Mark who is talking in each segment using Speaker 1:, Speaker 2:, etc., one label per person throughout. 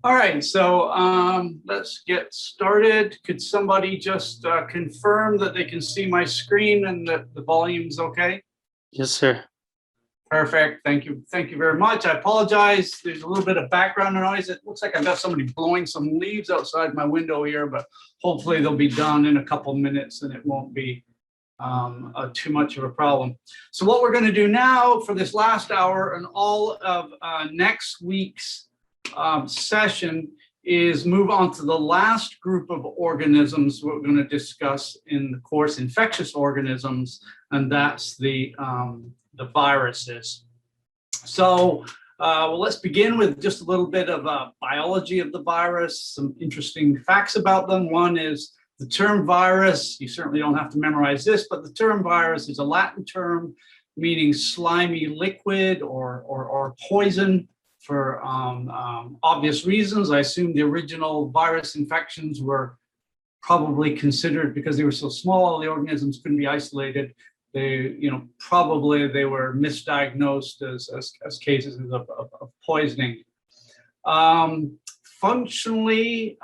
Speaker 1: All right, so let's get started. Could somebody just confirm that they can see my screen and that the volume's okay?
Speaker 2: Yes, sir.
Speaker 1: Perfect. Thank you. Thank you very much. I apologize. There's a little bit of background noise. It looks like I've got somebody blowing some leaves outside my window here, but hopefully they'll be done in a couple minutes and it won't be too much of a problem. So what we're going to do now for this last hour and all of next week's session is move on to the last group of organisms we're going to discuss in the course, infectious organisms, and that's the viruses. So well, let's begin with just a little bit of biology of the virus, some interesting facts about them. One is the term virus. You certainly don't have to memorize this, but the term virus is a Latin term meaning slimy liquid or poison for obvious reasons. I assume the original virus infections were probably considered, because they were so small, the organisms couldn't be isolated. They, probably they were misdiagnosed as cases of poisoning. Functionally,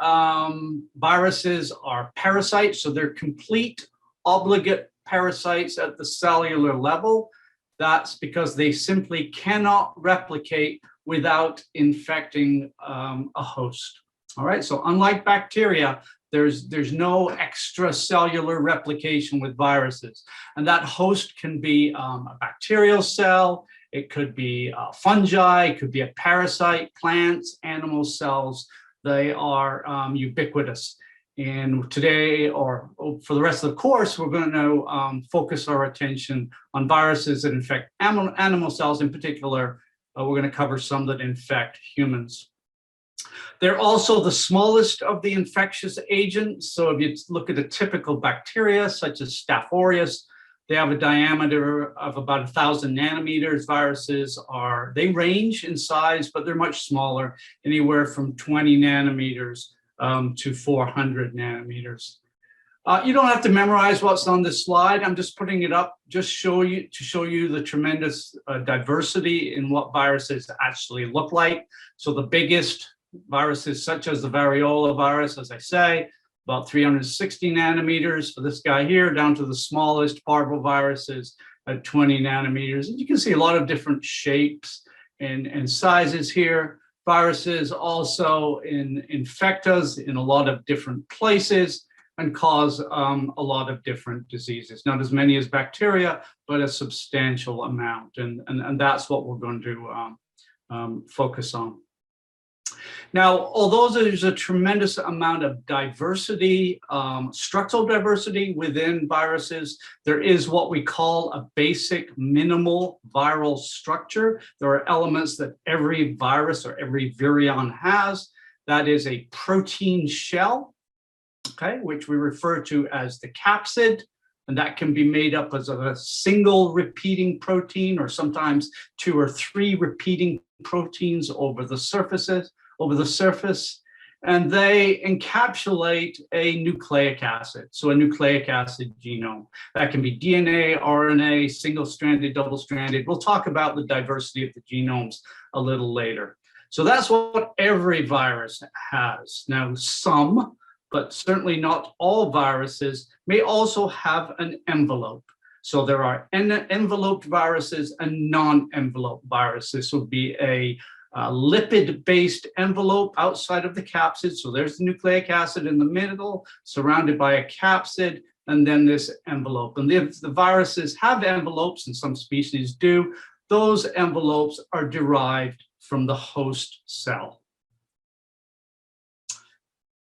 Speaker 1: viruses are parasites, so they're complete obligate parasites at the cellular level. That's because they simply cannot replicate without infecting a host. All right, so unlike bacteria, there's no extracellular replication with viruses. And that host can be a bacterial cell, it could be fungi, it could be a parasite, plants, animal cells. They are ubiquitous. And today, or for the rest of the course, we're going to focus our attention on viruses that infect animal cells in particular. We're going to cover some that infect humans. They're also the smallest of the infectious agents. So if you look at a typical bacteria, such as Staph aureus, they have a diameter of about 1,000 nanometers. Viruses they range in size, but they're much smaller, anywhere from 20 nanometers to 400 nanometers. You don't have to memorize what's on this slide. I'm just putting it up just to show you the tremendous diversity in what viruses actually look like. So the biggest viruses, such as the variola virus, as I say, about 360 nanometers for this guy here, down to the smallest parvoviruses at 20 nanometers. And you can see a lot of different shapes and sizes here. Viruses also infect us in a lot of different places and cause a lot of different diseases. Not as many as bacteria, but a substantial amount. And that's what we're going to focus on. Now, although there's a tremendous amount of diversity, structural diversity within viruses, there is what we call a basic minimal viral structure. There are elements that every virus or every virion has. That is a protein shell, okay, which we refer to as the capsid. And that can be made up as a single repeating protein, or sometimes 2 or 3 repeating proteins over the surface, and they encapsulate a nucleic acid. So a nucleic acid genome. That can be DNA, RNA, single-stranded, double-stranded. We'll talk about the diversity of the genomes a little later. So that's what every virus has. Now, some, but certainly not all viruses, may also have an envelope. So there are enveloped viruses and non-enveloped viruses. This would be a lipid-based envelope outside of the capsid. So there's the nucleic acid in the middle, surrounded by a capsid, and then this envelope. And if the viruses have envelopes, and some species do, those envelopes are derived from the host cell.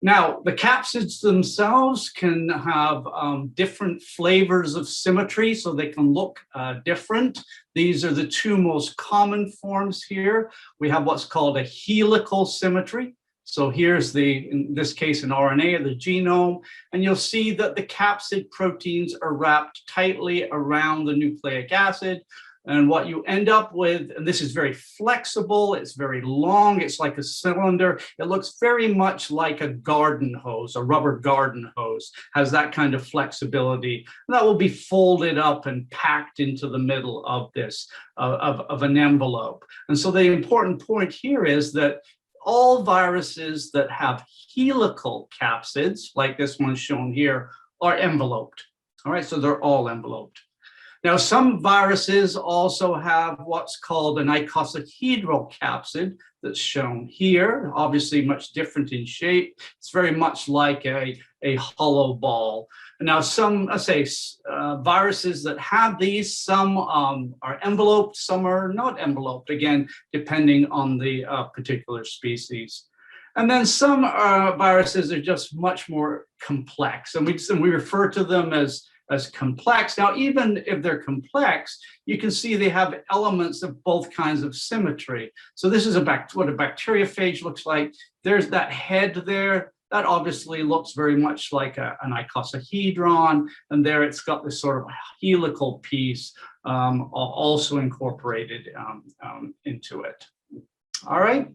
Speaker 1: Now, the capsids themselves can have different flavors of symmetry, so they can look different. These are the 2 most common forms here. We have what's called a helical symmetry. So here's in this case, an RNA of the genome, and you'll see that the capsid proteins are wrapped tightly around the nucleic acid. And what you end up with, and this is very flexible, it's very long, it's like a cylinder. It looks very much like a garden hose, a rubber garden hose, has that kind of flexibility. And that will be folded up and packed into the middle of this, of an envelope. And so the important point here is that all viruses that have helical capsids, like this one shown here, are enveloped. All right, so they're all enveloped. Now, some viruses also have what's called an icosahedral capsid that's shown here, obviously much different in shape. It's very much like a hollow ball. Now, some, let's say, viruses that have these, some are enveloped, some are not enveloped, again, depending on the particular species. And then some viruses are just much more complex, and we refer to them as complex. Now, even if they're complex, you can see they have elements of both kinds of symmetry. So this is what a bacteriophage looks like. There's that head there. That obviously looks very much like an icosahedron. And there it's got this sort of helical piece also incorporated into it. All right.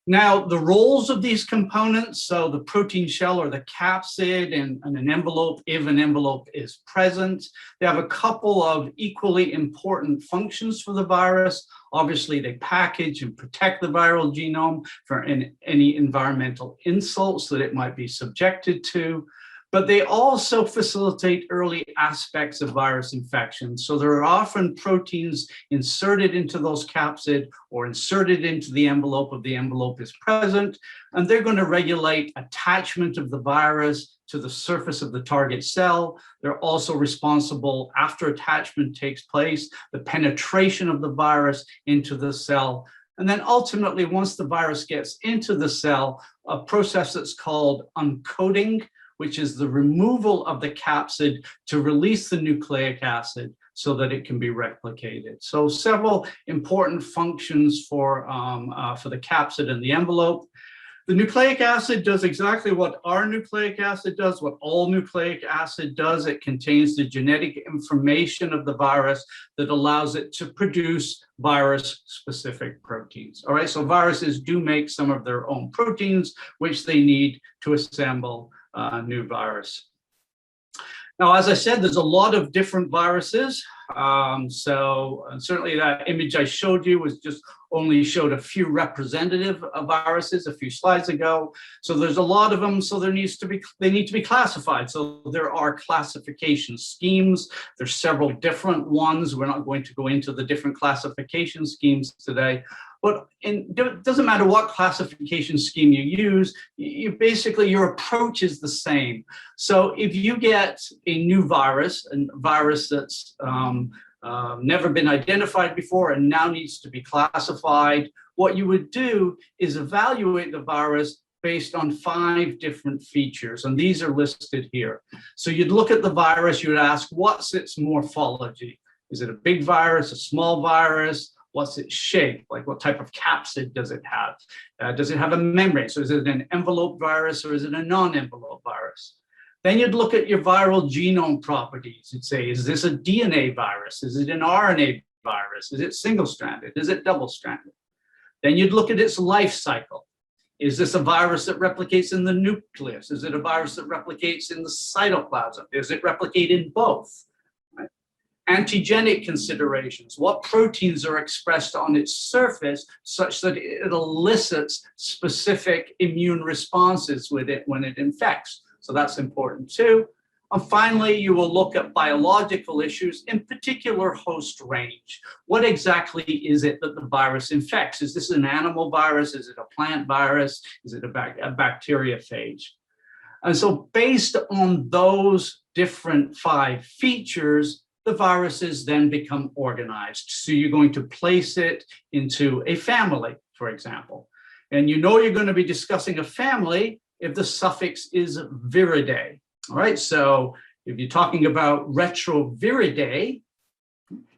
Speaker 1: Now, the roles of these components, so the protein shell or the capsid and an envelope, if an envelope is present, they have a couple of equally important functions for the virus. Obviously, they package and protect the viral genome for any environmental insults that it might be subjected to. But they also facilitate early aspects of virus infection. So there are often proteins inserted into those capsid or inserted into the envelope if the envelope is present, and they're going to regulate attachment of the virus to the surface of the target cell. They're also responsible, after attachment takes place, the penetration of the virus into the cell. And then ultimately, once the virus gets into the cell, a process that's called uncoating, which is the removal of the capsid to release the nucleic acid so that it can be replicated. So several important functions for the capsid and the envelope. The nucleic acid does exactly what our nucleic acid does, what all nucleic acid does. It contains the genetic information of the virus that allows it to produce virus-specific proteins. All right, so viruses do make some of their own proteins, which they need to assemble new virus. Now, as I said, there's a lot of different viruses. So certainly that image I showed you was just only showed a few representative viruses a few slides ago. So there's a lot of them. So they need to be classified. So there are classification schemes. There's several different ones. We're not going to go into the different classification schemes today. But it doesn't matter what classification scheme you use, basically your approach is the same. So if you get a new virus, a virus that's never been identified before and now needs to be classified, what you would do is evaluate the virus based on 5 different features, and these are listed here. So you'd look at the virus, you would ask, what's its morphology? Is it a big virus, a small virus? What's its shape? Like what type of capsid does it have? Does it have a membrane? So is it an envelope virus or is it a non-envelope virus? Then you'd look at your viral genome properties. You'd say, is this a DNA virus? Is it an RNA virus? Is it single-stranded? Is it double-stranded? Then you'd look at its life cycle. Is this a virus that replicates in the nucleus? Is it a virus that replicates in the cytoplasm? Does it replicate in both? Antigenic considerations. What proteins are expressed on its surface such that it elicits specific immune responses with it when it infects? So that's important too. And finally, you will look at biological issues, in particular host range. What exactly is it that the virus infects? Is this an animal virus? Is it a plant virus? Is it a bacteriophage? And so based on those different 5 features, the viruses then become organized. So you're going to place it into a family, for example. And you know you're going to be discussing a family if the suffix is viridae. All right, so if you're talking about retroviridae,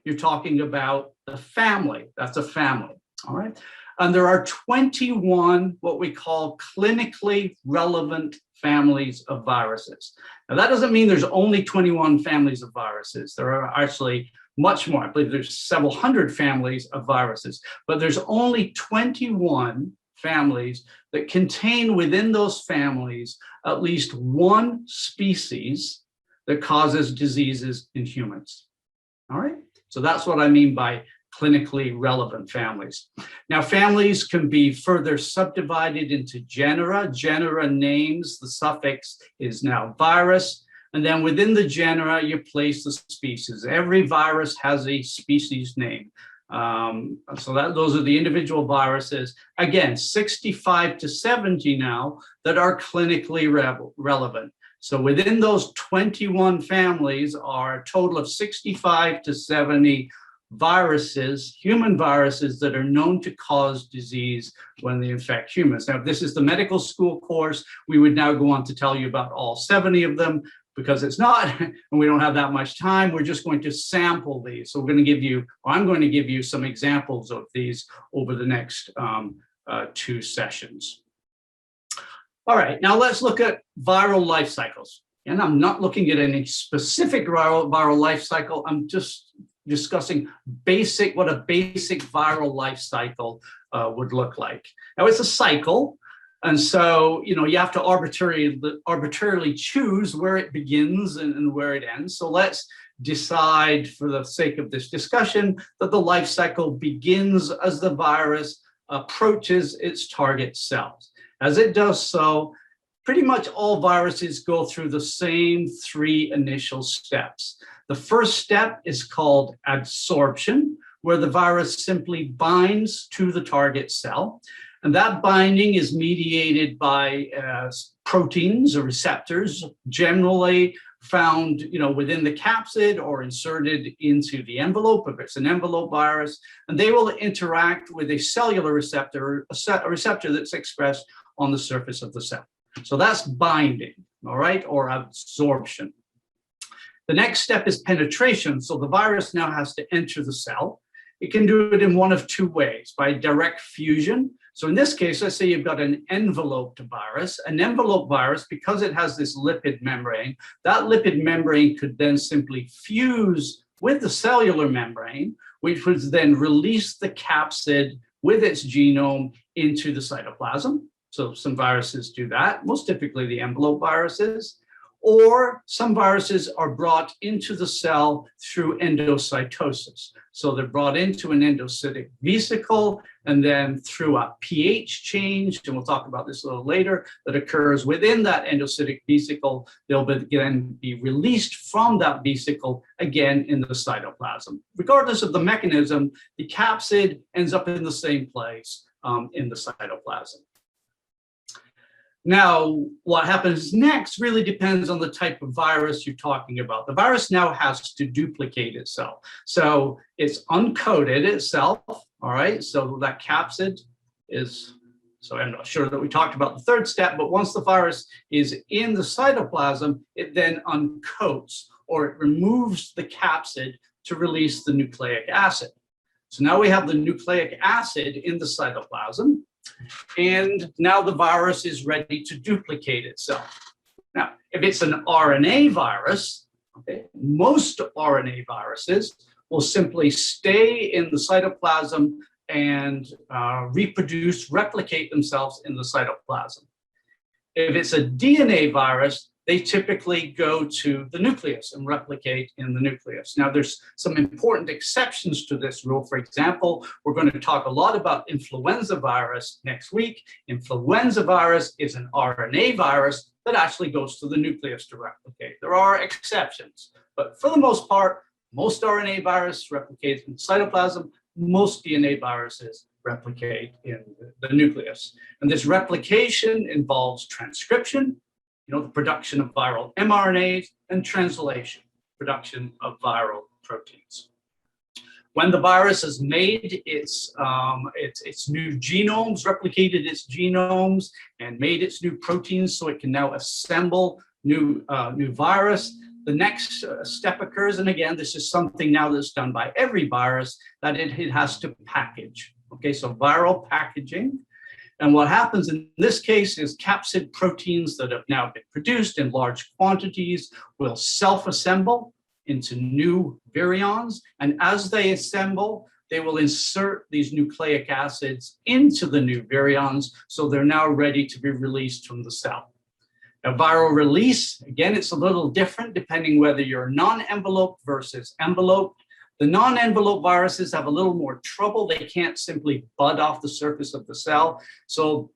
Speaker 1: you're talking about the family. That's a family. All right. And there are 21 what we call clinically relevant families of viruses. Now, that doesn't mean there's only 21 families of viruses. There are actually much more. I believe there's several hundred families of viruses, but there's only 21 families that contain within those families at least one species that causes diseases in humans. All right. So that's what I mean by clinically relevant families. Now, families can be further subdivided into genera. Genera names, the suffix is now virus. And then within the genera, you place the species. Every virus has a species name. Those are the individual viruses. Again, 65 to 70 now that are clinically relevant. So within those 21 families are a total of 65 to 70 viruses, human viruses that are known to cause disease when they infect humans. Now, if this is the medical school course, we would now go on to tell you about all 70 of them, because it's not, and we don't have that much time. We're just going to sample these. So we're going to give you, or I'm going to give you some examples of these over the next 2 sessions. All right, now let's look at viral life cycles. And I'm not looking at any specific viral life cycle. I'm just discussing what a basic viral life cycle would look like. Now, it's a cycle. And so, you have to arbitrarily choose where it begins and where it ends. So let's decide, for the sake of this discussion, that the life cycle begins as the virus approaches its target cells. As it does so, pretty much all viruses go through the same 3 initial steps. The first step is called adsorption, where the virus simply binds to the target cell. And that binding is mediated by proteins or receptors, generally found within the capsid or inserted into the envelope if it's an envelope virus. And they will interact with a cellular receptor, a receptor that's expressed on the surface of the cell. So that's binding, all right, or absorption. The next step is penetration. So the virus now has to enter the cell. It can do it in one of 2 ways, by direct fusion. So in this case, let's say you've got an enveloped virus. An envelope virus, because it has this lipid membrane, that lipid membrane could then simply fuse with the cellular membrane, which would then release the capsid with its genome into the cytoplasm. So some viruses do that, most typically the envelope viruses. Or some viruses are brought into the cell through endocytosis. So they're brought into an endocytic vesicle, and then through a pH change, and we'll talk about this a little later, that occurs within that endocytic vesicle, they'll then be released from that vesicle again in the cytoplasm. Regardless of the mechanism, the capsid ends up in the same place in the cytoplasm. Now, what happens next really depends on the type of virus you're talking about. The virus now has to duplicate itself. So it's uncoded itself, all right? So that capsid is, so I'm not sure that we talked about the 3rd step, but once the virus is in the cytoplasm, it then uncoats, or it removes the capsid to release the nucleic acid. So now we have the nucleic acid in the cytoplasm. And now the virus is ready to duplicate itself. Now, if it's an RNA virus, okay, most RNA viruses will simply stay in the cytoplasm and replicate themselves in the cytoplasm. If it's a DNA virus, they typically go to the nucleus and replicate in the nucleus. Now, there's some important exceptions to this rule. For example, we're going to talk a lot about influenza virus next week. Influenza virus is an RNA virus that actually goes to the nucleus to replicate. There are exceptions, but for the most part, most RNA virus replicates in the cytoplasm. Most DNA viruses replicate in the nucleus. And this replication involves transcription, the production of viral mRNAs, and translation, production of viral proteins. When the virus has made its new genomes, replicated its genomes, and made its new proteins, so it can now assemble new virus, the next step occurs, and again, this is something now that's done by every virus, that it has to package. Okay, so viral packaging. And what happens in this case is capsid proteins that have now been produced in large quantities will self-assemble into new virions. And as they assemble, they will insert these nucleic acids into the new virions. So they're now ready to be released from the cell. Now, viral release, again, it's a little different depending whether you're non-enveloped versus enveloped. The non-envelope viruses have a little more trouble. They can't simply bud off the surface of the cell. So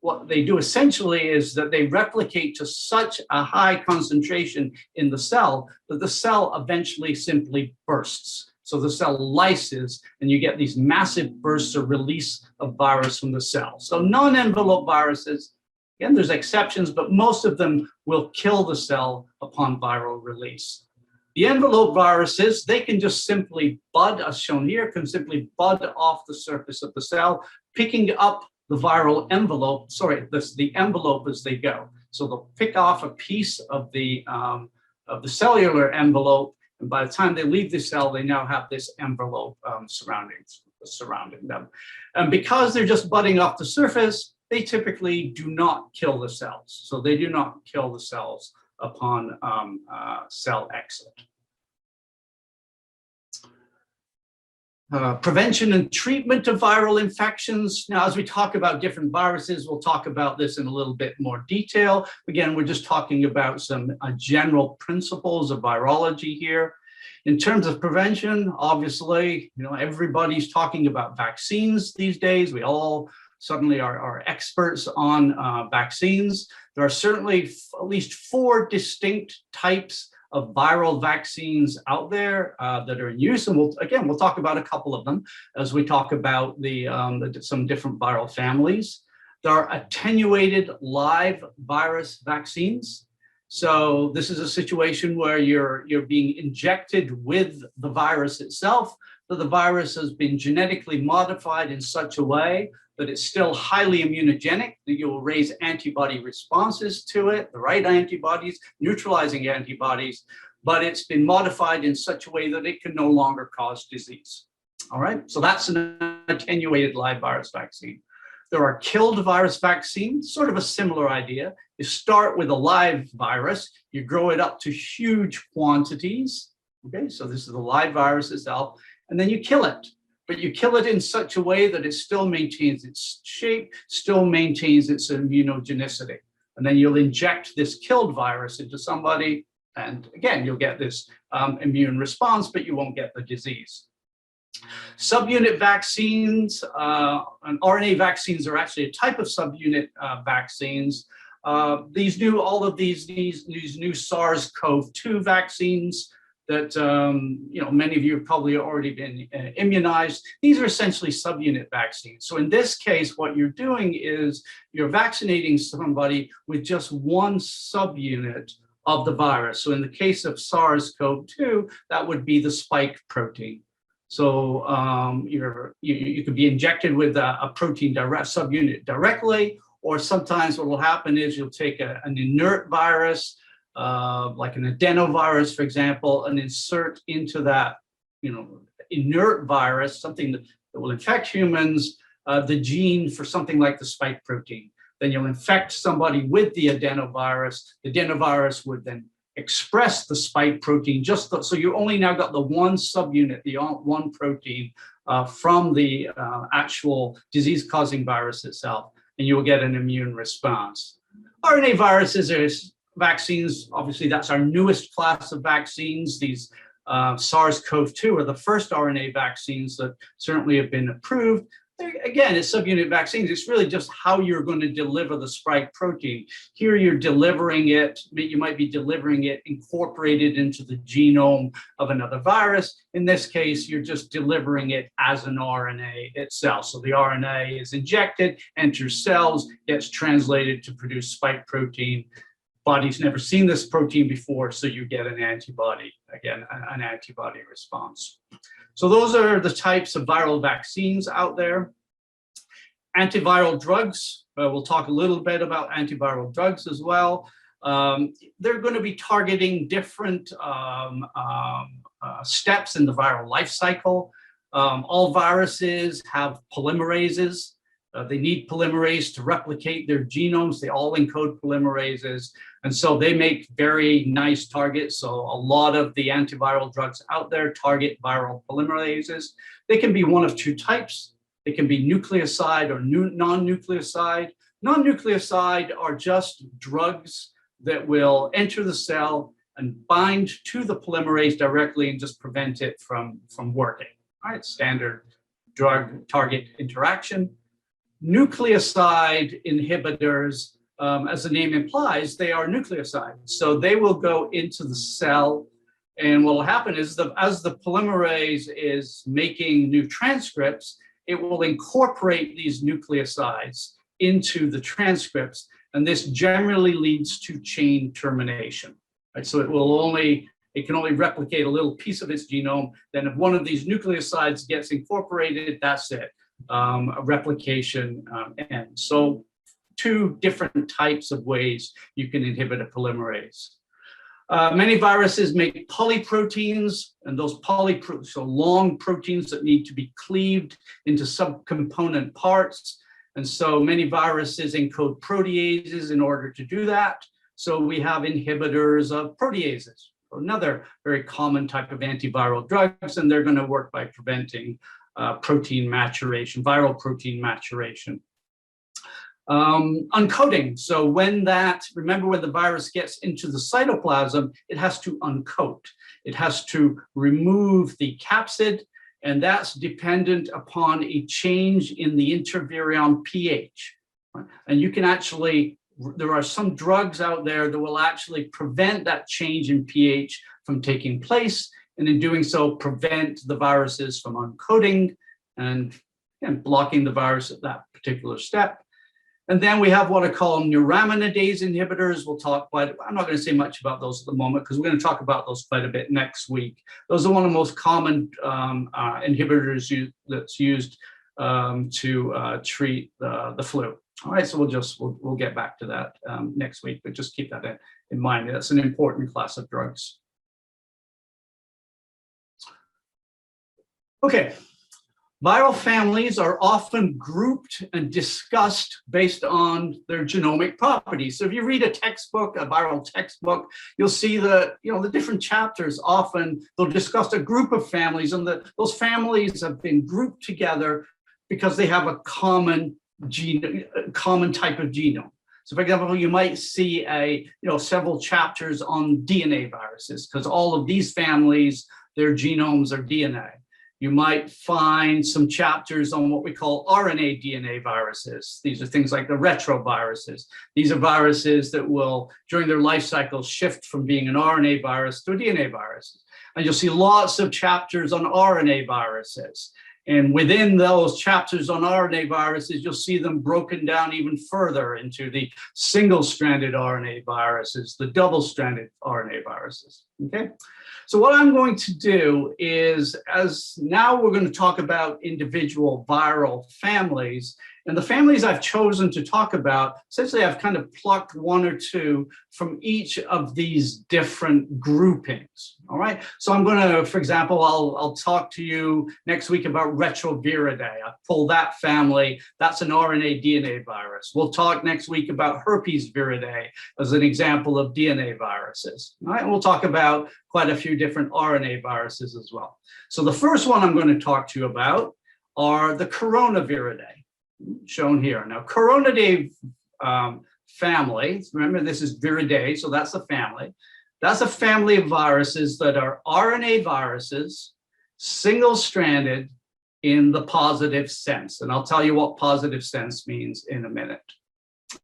Speaker 1: what they do essentially is that they replicate to such a high concentration in the cell that the cell eventually simply bursts. So the cell lyses, and you get these massive bursts or release of virus from the cell. So non-envelope viruses, again, there's exceptions, but most of them will kill the cell upon viral release. The envelope viruses, they can just simply bud, as shown here, can simply bud off the surface of the cell, picking up the viral envelope, the envelope as they go. So they'll pick off a piece of the cellular envelope, and by the time they leave the cell, they now have this envelope surrounding them. And because they're just budding off the surface, they typically do not kill the cells. So they do not kill the cells upon cell exit. Prevention and treatment of viral infections. Now, as we talk about different viruses, we'll talk about this in a little bit more detail. Again, we're just talking about some general principles of virology here. In terms of prevention, obviously, everybody's talking about vaccines these days. We all suddenly are experts on vaccines. There are certainly at least 4 distinct types of viral vaccines out there that are in use, and we'll talk about a couple of them as we talk about some different viral families. There are attenuated live virus vaccines. So this is a situation where you're being injected with the virus itself, but the virus has been genetically modified in such a way that it's still highly immunogenic, that you will raise antibody responses to it, the right antibodies, neutralizing antibodies, but it's been modified in such a way that it can no longer cause disease. All right, so that's an attenuated live virus vaccine. There are killed virus vaccines, sort of a similar idea. You start with a live virus, you grow it up to huge quantities. Okay, so this is the live virus itself, and then you kill it. But you kill it in such a way that it still maintains its shape, still maintains its immunogenicity. And then you'll inject this killed virus into somebody, and again, you'll get this immune response, but you won't get the disease. Subunit vaccines and RNA vaccines are actually a type of subunit vaccines. These new SARS-CoV-2 vaccines that many of you have probably already been immunized. These are essentially subunit vaccines. So in this case, what you're doing is you're vaccinating somebody with just one subunit of the virus. So in the case of SARS-CoV-2, that would be the spike protein. So you could be injected with a protein subunit directly, or sometimes what will happen is you'll take an inert virus, like an adenovirus, for example, and insert into that, inert virus, something that will infect humans, the gene for something like the spike protein. Then you'll infect somebody with the adenovirus. The adenovirus would then express the spike protein, so you only now got the one subunit, the one protein from the actual disease-causing virus itself, and you will get an immune response. RNA viruses are vaccines. Obviously, that's our newest class of vaccines. These SARS-CoV-2 are the first RNA vaccines that certainly have been approved. Again, it's subunit vaccines. It's really just how you're going to deliver the spike protein. Here you're delivering it, you might be delivering it incorporated into the genome of another virus. In this case, you're just delivering it as an RNA itself. So the RNA is injected, enters cells, gets translated to produce spike protein. Body's never seen this protein before, so you get an antibody, again, an antibody response. So those are the types of viral vaccines out there. Antiviral drugs, we'll talk a little bit about antiviral drugs as well. They're going to be targeting different steps in the viral life cycle. All viruses have polymerases. They need polymerase to replicate their genomes. They all encode polymerases. And so they make very nice targets. So a lot of the antiviral drugs out there target viral polymerases. They can be one of 2 types. They can be nucleoside or non-nucleoside. Non-nucleoside are just drugs that will enter the cell, and bind to the polymerase directly and just prevent it from working. All right, standard drug target interaction. Nucleoside inhibitors, as the name implies, they are nucleosides. So they will go into the cell, and what will happen is as the polymerase is making new transcripts, it will incorporate these nucleosides into the transcripts, and this generally leads to chain termination. Right? So it can only replicate a little piece of its genome. Then if one of these nucleosides gets incorporated, that's it. A replication ends. So two different types of ways you can inhibit a polymerase. Many viruses make polyproteins, and those so long proteins that need to be cleaved into subcomponent parts. And so many viruses encode proteases in order to do that. So we have inhibitors of proteases, another very common type of antiviral drugs, and they're going to work by preventing protein maturation, viral protein maturation. Uncoating. So remember when the virus gets into the cytoplasm, it has to uncoat. It has to remove the capsid, and that's dependent upon a change in the intervirion pH. And you can actually, there are some drugs out there that will actually prevent that change in pH from taking place, and in doing so, prevent the viruses from uncoating and blocking the virus at that particular step. And then we have what I call neuraminidase inhibitors. I'm not going to say much about those at the moment because we're going to talk about those quite a bit next week. Those are one of the most common inhibitors that's used to treat the flu. All right, so we'll get back to that next week, but just keep that in mind. That's an important class of drugs. Okay, viral families are often grouped and discussed based on their genomic properties. So if you read a textbook, a viral textbook, you'll see the different chapters. Often they'll discuss a group of families, and those families have been grouped together because they have a common type of genome. So for example, you might see several chapters on DNA viruses because all of these families, their genomes are DNA. You might find some chapters on what we call RNA-DNA viruses. These are things like the retroviruses. These are viruses that will, during their life cycle, shift from being an RNA virus to a DNA virus. And you'll see lots of chapters on RNA viruses. And within those chapters on RNA viruses, you'll see them broken down even further into the single-stranded RNA viruses, the double-stranded RNA viruses, okay? So what I'm going to do is, now we're going to talk about individual viral families, and the families I've chosen to talk about, essentially I've kind of plucked one or two from each of these different groupings, all right? So I'm going to, for example, I'll talk to you next week about Retroviridae. I pull that family, that's an RNA DNA virus. We'll talk next week about herpes viridae as an example of DNA viruses, all right? And we'll talk about quite a few different RNA viruses as well. So the first one I'm going to talk to you about are the coronaviridae, shown here. Now, Coronidae family, remember this is viridae, so that's a family. That's a family of viruses that are RNA viruses, single-stranded in the positive sense. And I'll tell you what positive sense means in a minute.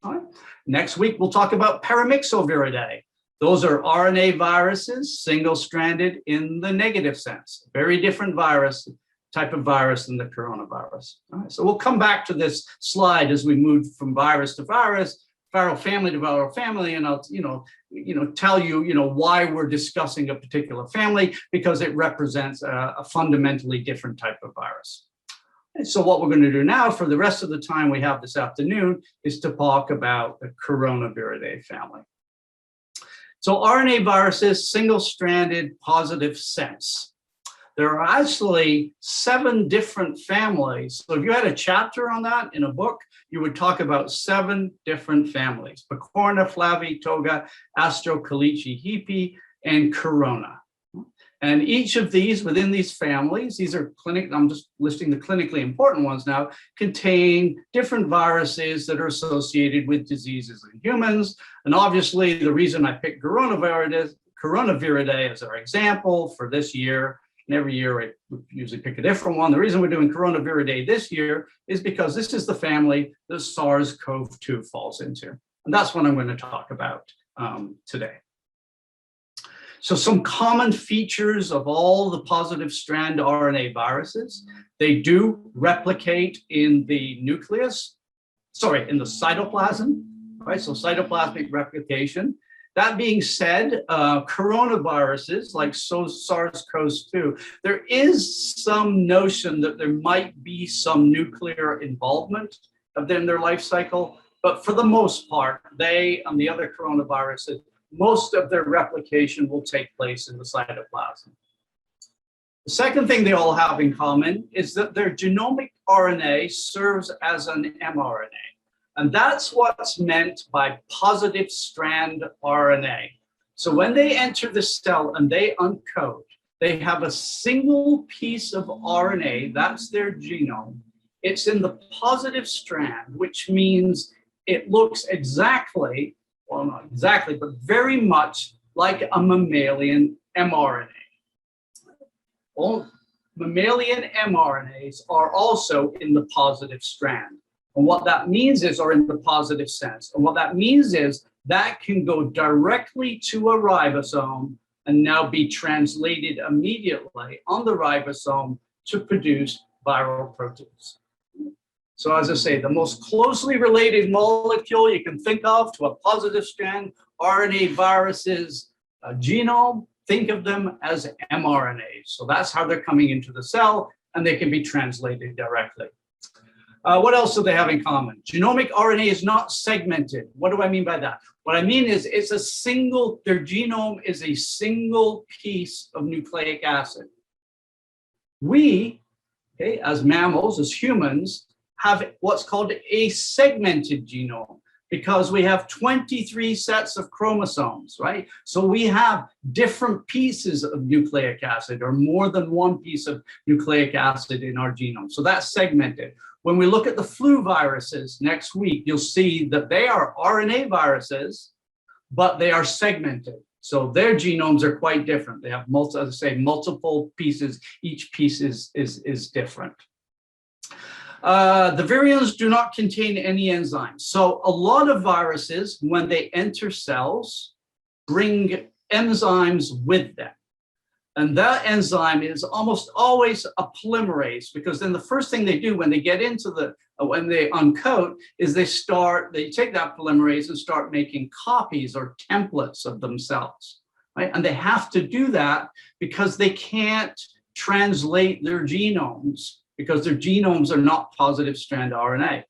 Speaker 1: All right. Next week, we'll talk about paramyxoviridae. Those are RNA viruses, single-stranded in the negative sense. Very different type of virus than the coronavirus. All right, so we'll come back to this slide as we move from virus to virus, viral family to viral family, and I'll tell you why we're discussing a particular family, because it represents a fundamentally different type of virus. And so what we're going to do now for the rest of the time we have this afternoon is to talk about the coronaviridae family. So RNA viruses, single-stranded positive sense. There are actually 7 different families. So if you had a chapter on that in a book, you would talk about 7 different families: Picorna, Flavi, Toga, Astro, Calici, Hippie, and Corona. And each of these, within these families, these are I'm just listing the clinically important ones now, contain different viruses that are associated with diseases in humans. And obviously, the reason I picked coronaviridae as our example for this year. And every year we usually pick a different one. The reason we're doing coronaviridae this year is because this is the family that SARS-CoV-2 falls into. And that's what I'm going to talk about today. So some common features of all the positive strand RNA viruses: they do replicate in the nucleus, in the cytoplasm, right? So cytoplasmic replication. That being said, coronaviruses like SARS-CoV-2, there is some notion that there might be some nuclear involvement in their life cycle, but for the most part, they and the other coronaviruses, most of their replication will take place in the cytoplasm. The second thing they all have in common is that their genomic RNA serves as an mRNA. And that's what's meant by positive strand RNA. So when they enter the cell and they uncode, they have a single piece of RNA, that's their genome. It's in the positive strand, which means it looks exactly, well, not exactly, but very much like a mammalian mRNA. Well, mammalian mRNAs are also in the positive strand. And what that means is, or in the positive sense, and what that means is that can go directly to a ribosome and now be translated immediately on the ribosome to produce viral proteins. So as I say, the most closely related molecule you can think of to a positive strand RNA virus's genome, think of them as mRNAs. So that's how they're coming into the cell, and they can be translated directly. What else do they have in common? Genomic RNA is not segmented. What do I mean by that? What I mean is it's a single, their genome is a single piece of nucleic acid. We, okay, as mammals, as humans, have what's called a segmented genome because we have 23 sets of chromosomes, right? So we have different pieces of nucleic acid or more than one piece of nucleic acid in our genome. So that's segmented. When we look at the flu viruses next week, you'll see that they are RNA viruses, but they are segmented. So their genomes are quite different. They have, as I say, multiple pieces. Each piece is different. The virions do not contain any enzymes. So a lot of viruses, when they enter cells, bring enzymes with them. And that enzyme is almost always a polymerase, because then the first thing they do when they get into when they uncoat is they take that polymerase and start making copies or templates of themselves, right? And they have to do that because they can't translate their genomes because their genomes are not positive strand RNA.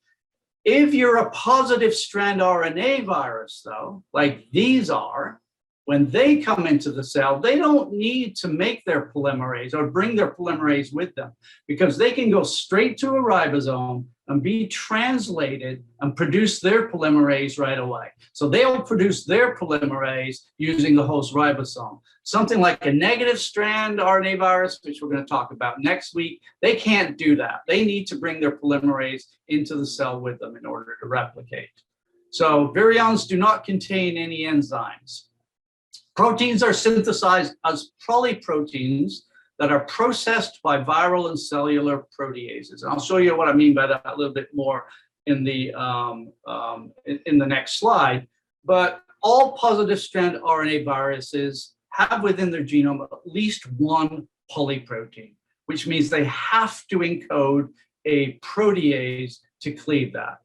Speaker 1: If you're a positive strand RNA virus, though, like these are, when they come into the cell, they don't need to make their polymerase or bring their polymerase with them because they can go straight to a ribosome and be translated and produce their polymerase right away. So they'll produce their polymerase using the host ribosome. Something like a negative strand RNA virus, which we're going to talk about next week, they can't do that. They need to bring their polymerase into the cell with them in order to replicate. So virions do not contain any enzymes. Proteins are synthesized as polyproteins that are processed by viral and cellular proteases. And I'll show you what I mean by that a little bit more in the next slide. But all positive strand RNA viruses have within their genome at least one polyprotein, which means they have to encode a protease to cleave that.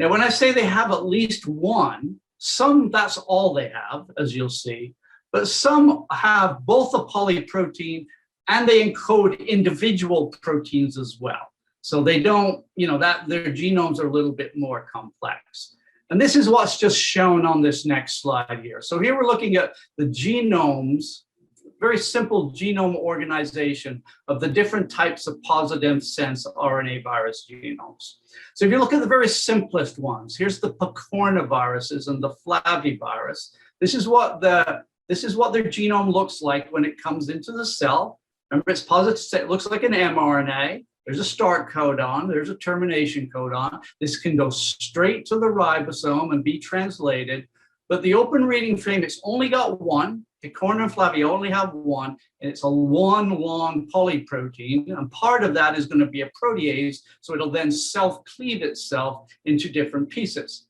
Speaker 1: Now, when I say they have at least one, some, that's all they have, as you'll see. But some have both a polyprotein and they encode individual proteins as well. So they don't, that their genomes are a little bit more complex. And this is what's just shown on this next slide here. So here we're looking at the genomes, very simple genome organization of the different types of positive sense RNA virus genomes. So if you look at the very simplest ones, here's the picornaviruses and the flavivirus. This is what their genome looks like when it comes into the cell. Remember, it's positive, it looks like an mRNA. There's a start codon, there's a termination codon. This can go straight to the ribosome and be translated. But the open reading frame, it's only got one. The corona and flavia only have one, and it's a one long polyprotein. And part of that is going to be a protease, so it'll then self-cleave itself into different pieces.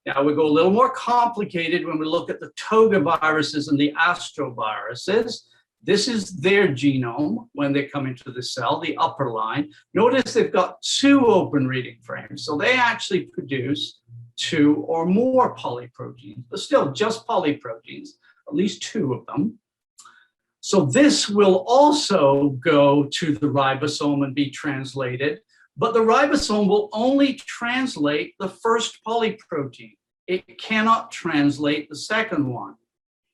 Speaker 1: Now we go a little more complicated when we look at the toga viruses and the astroviruses. This is their genome when they come into the cell, the upper line. Notice they've got two open reading frames, so they actually produce two or more polyproteins, but still just polyproteins, at least two of them. So this will also go to the ribosome and be translated, but the ribosome will only translate the first polyprotein. It cannot translate the second one.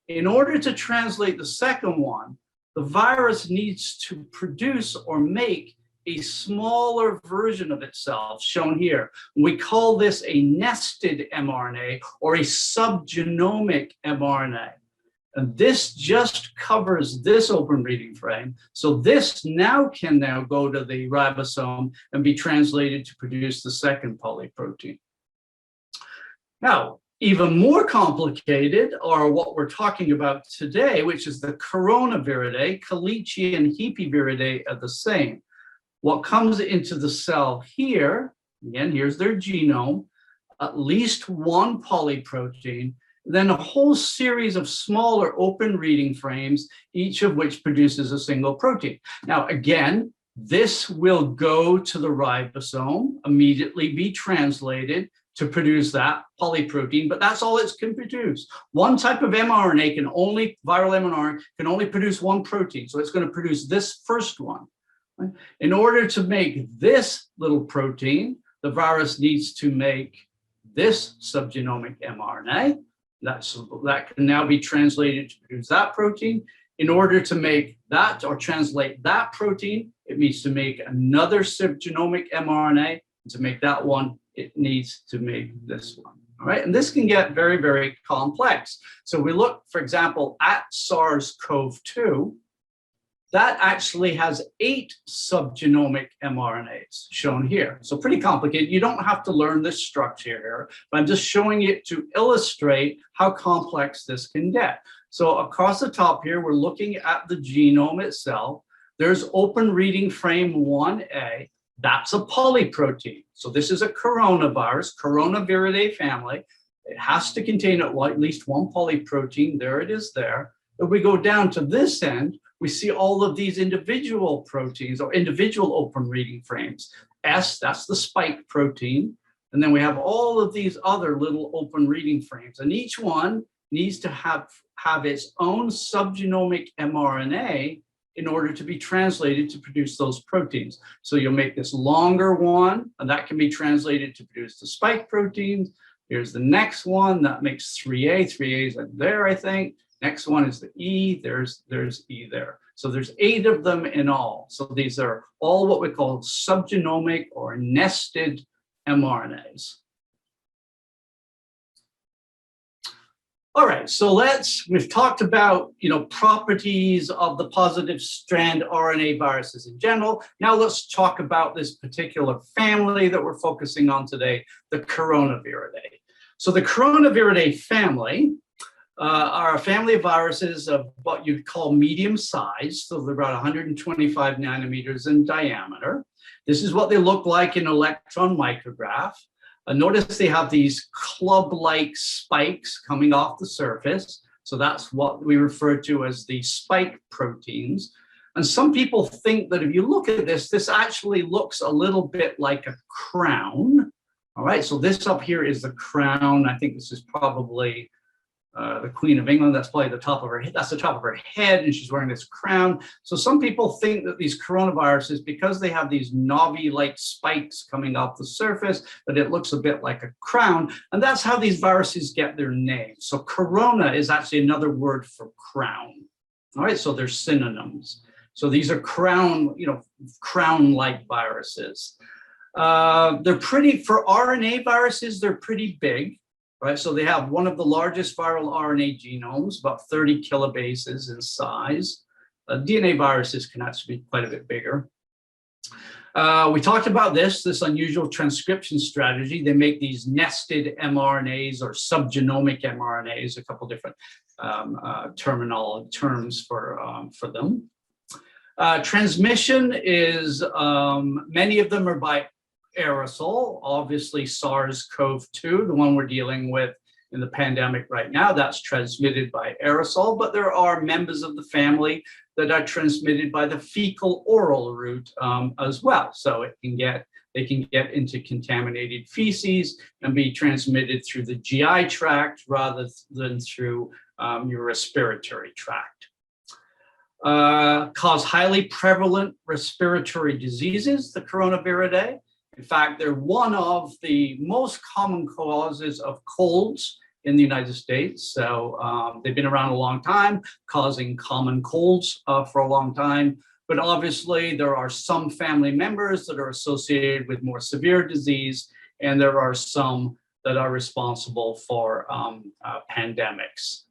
Speaker 1: In order to translate the second one, the virus needs to produce or make a smaller version of itself, shown here. We call this a nested mRNA or a subgenomic mRNA. And this just covers this open reading frame. So this can now go to the ribosome and be translated to produce the second polyprotein. Now, even more complicated are what we're talking about today, which is the coronaviridae. Calici and Hepiviridae are the same. What comes into the cell here, again, here's their genome, at least one polyprotein, then a whole series of smaller open reading frames, each of which produces a single protein. Now, again, this will go to the ribosome, immediately be translated to produce that polyprotein, but that's all it can produce. One type of mRNA viral mRNA can only produce one protein. So it's going to produce this first one. Right? In order to make this little protein, the virus needs to make this subgenomic mRNA. That can now be translated to produce that protein. In order to make that or translate that protein, it needs to make another subgenomic mRNA. And to make that one, it needs to make this one. All right, and this can get very, very complex. So we look, for example, at SARS-CoV-2. That actually has 8 subgenomic mRNAs shown here. So pretty complicated. You don't have to learn this structure here, but I'm just showing it to illustrate how complex this can get. So across the top here, we're looking at the genome itself. There's open reading frame 1A. That's a polyprotein. So this is a coronavirus, Coronaviridae family. It has to contain at least one polyprotein. There it is there. If we go down to this end, we see all of these individual proteins or individual open reading frames. S, that's the spike protein. And then we have all of these other little open reading frames. And each one needs to have its own subgenomic mRNA in order to be translated to produce those proteins. So you'll make this longer one, and that can be translated to produce the spike proteins. Here's the next one, that makes 3A. 3A is there, I think. Next one is the E, there's E there. So there's 8 of them in all. So these are all what we call subgenomic or nested mRNAs. All right, so we've talked about, properties of the positive strand RNA viruses in general. Now let's talk about this particular family that we're focusing on today, the Coronaviridae. So the Coronaviridae family are a family of viruses of what you'd call medium size. So they're about 125 nanometers in diameter. This is what they look like in electron micrograph. Notice they have these club-like spikes coming off the surface. So that's what we refer to as the spike proteins. And some people think that if you look at this actually looks a little bit like a crown. All right, so this up here is the crown. I think this is probably the Queen of England. That's probably the top of her head. That's the top of her head, and she's wearing this crown. So some people think that these coronaviruses, because they have these knobby-like spikes coming off the surface, that it looks a bit like a crown, and that's how these viruses get their name. So corona is actually another word for crown. All right, so they're synonyms. So these are crown-like viruses. They're pretty, for RNA viruses, they're pretty big. Right, so they have one of the largest viral RNA genomes, about 30 kilobases in size. DNA viruses can actually be quite a bit bigger. We talked about this unusual transcription strategy. They make these nested mRNAs or subgenomic mRNAs, a couple different terms for them. Transmission is, many of them are by aerosol. Obviously SARS-CoV-2, the one we're dealing with in the pandemic right now, that's transmitted by aerosol, but there are members of the family that are transmitted by the fecal oral route as well. So they can get into contaminated feces and be transmitted through the GI tract rather than through your respiratory tract. Cause highly prevalent respiratory diseases, the coronaviridae. In fact, they're one of the most common causes of colds in the United States. So they've been around a long time, causing common colds for a long time. But obviously, there are some family members that are associated with more severe disease, and there are some that are responsible for pandemics.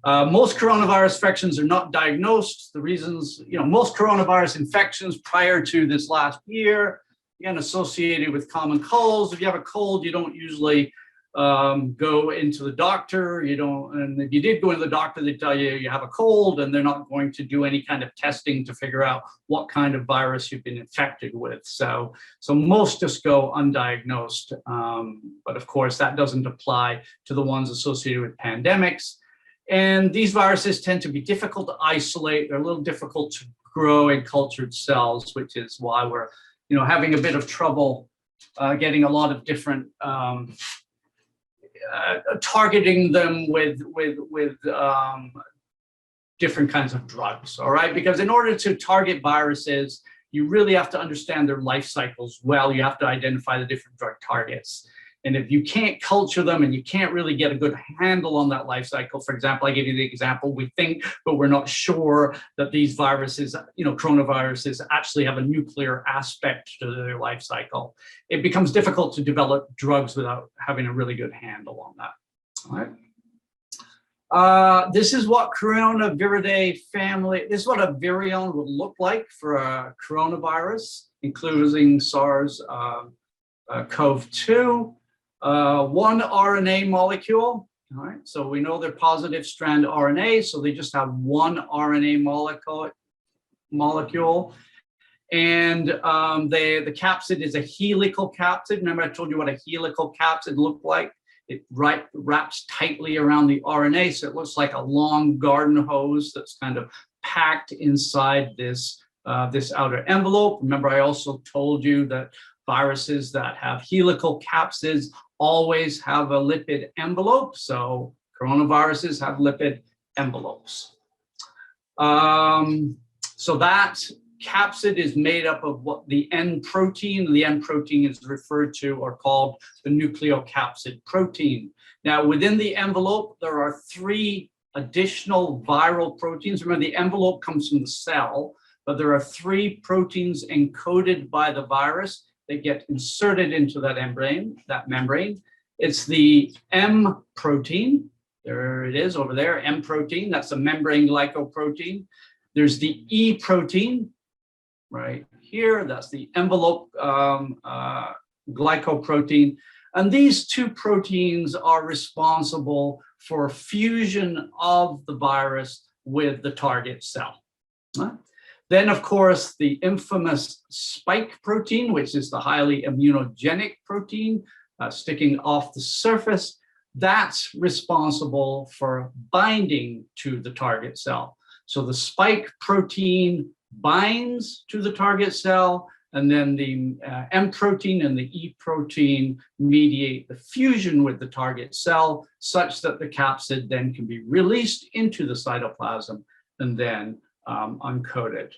Speaker 1: Most coronavirus infections are not diagnosed. The reasons, most coronavirus infections prior to this last year, again, associated with common colds. If you have a cold, you don't usually go into the doctor. And if you did go into the doctor, they tell you you have a cold, and they're not going to do any kind of testing to figure out what kind of virus you've been infected with. So most just go undiagnosed. But of course, that doesn't apply to the ones associated with pandemics. And these viruses tend to be difficult to isolate. They're a little difficult to grow in cultured cells, which is why we're having a bit of trouble getting a lot of different targeting them with different kinds of drugs, all right? Because in order to target viruses, you really have to understand their life cycles well. You have to identify the different drug targets. And if you can't culture them and you can't really get a good handle on that life cycle, for example, I gave you the example, we think, but we're not sure that these viruses, coronaviruses actually have a nuclear aspect to their life cycle. It becomes difficult to develop drugs without having a really good handle on that, all right? This is what coronaviridae family, this is what a virion would look like for a coronavirus, including SARS-CoV-2. One RNA molecule, all right? So we know they're positive strand RNA, so they just have one RNA molecule. And the capsid is a helical capsid. Remember I told you what a helical capsid looked like? It wraps tightly around the RNA, so it looks like a long garden hose that's kind of packed inside this outer envelope. Remember I also told you that viruses that have helical capsids always have a lipid envelope. So coronaviruses have lipid envelopes. So that capsid is made up of what the N protein. The N protein is referred to or called the nucleocapsid protein. Now within the envelope, there are 3 additional viral proteins. Remember the envelope comes from the cell, but there are 3 proteins encoded by the virus that get inserted into that membrane. It's the M protein. There it is over there, M protein. That's a membrane glycoprotein. There's the E protein right here. That's the envelope glycoprotein. And these 2 proteins are responsible for fusion of the virus with the target cell. Then, of course, the infamous spike protein, which is the highly immunogenic protein sticking off the surface, that's responsible for binding to the target cell. So the spike protein binds to the target cell, and then the M protein and the E protein mediate the fusion with the target cell such that the capsid then can be released into the cytoplasm and then uncoded.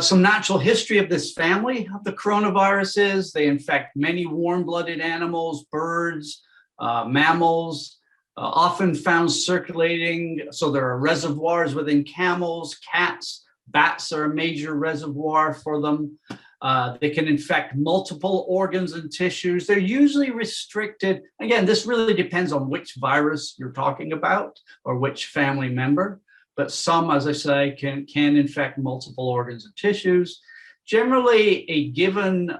Speaker 1: Some natural history of this family of the coronaviruses. They infect many warm-blooded animals, birds, mammals, often found circulating. So there are reservoirs within camels, cats, bats are a major reservoir for them. They can infect multiple organs and tissues. They're usually restricted. Again, this really depends on which virus you're talking about or which family member. but some, as I say, can infect multiple organs and tissues. Generally, a given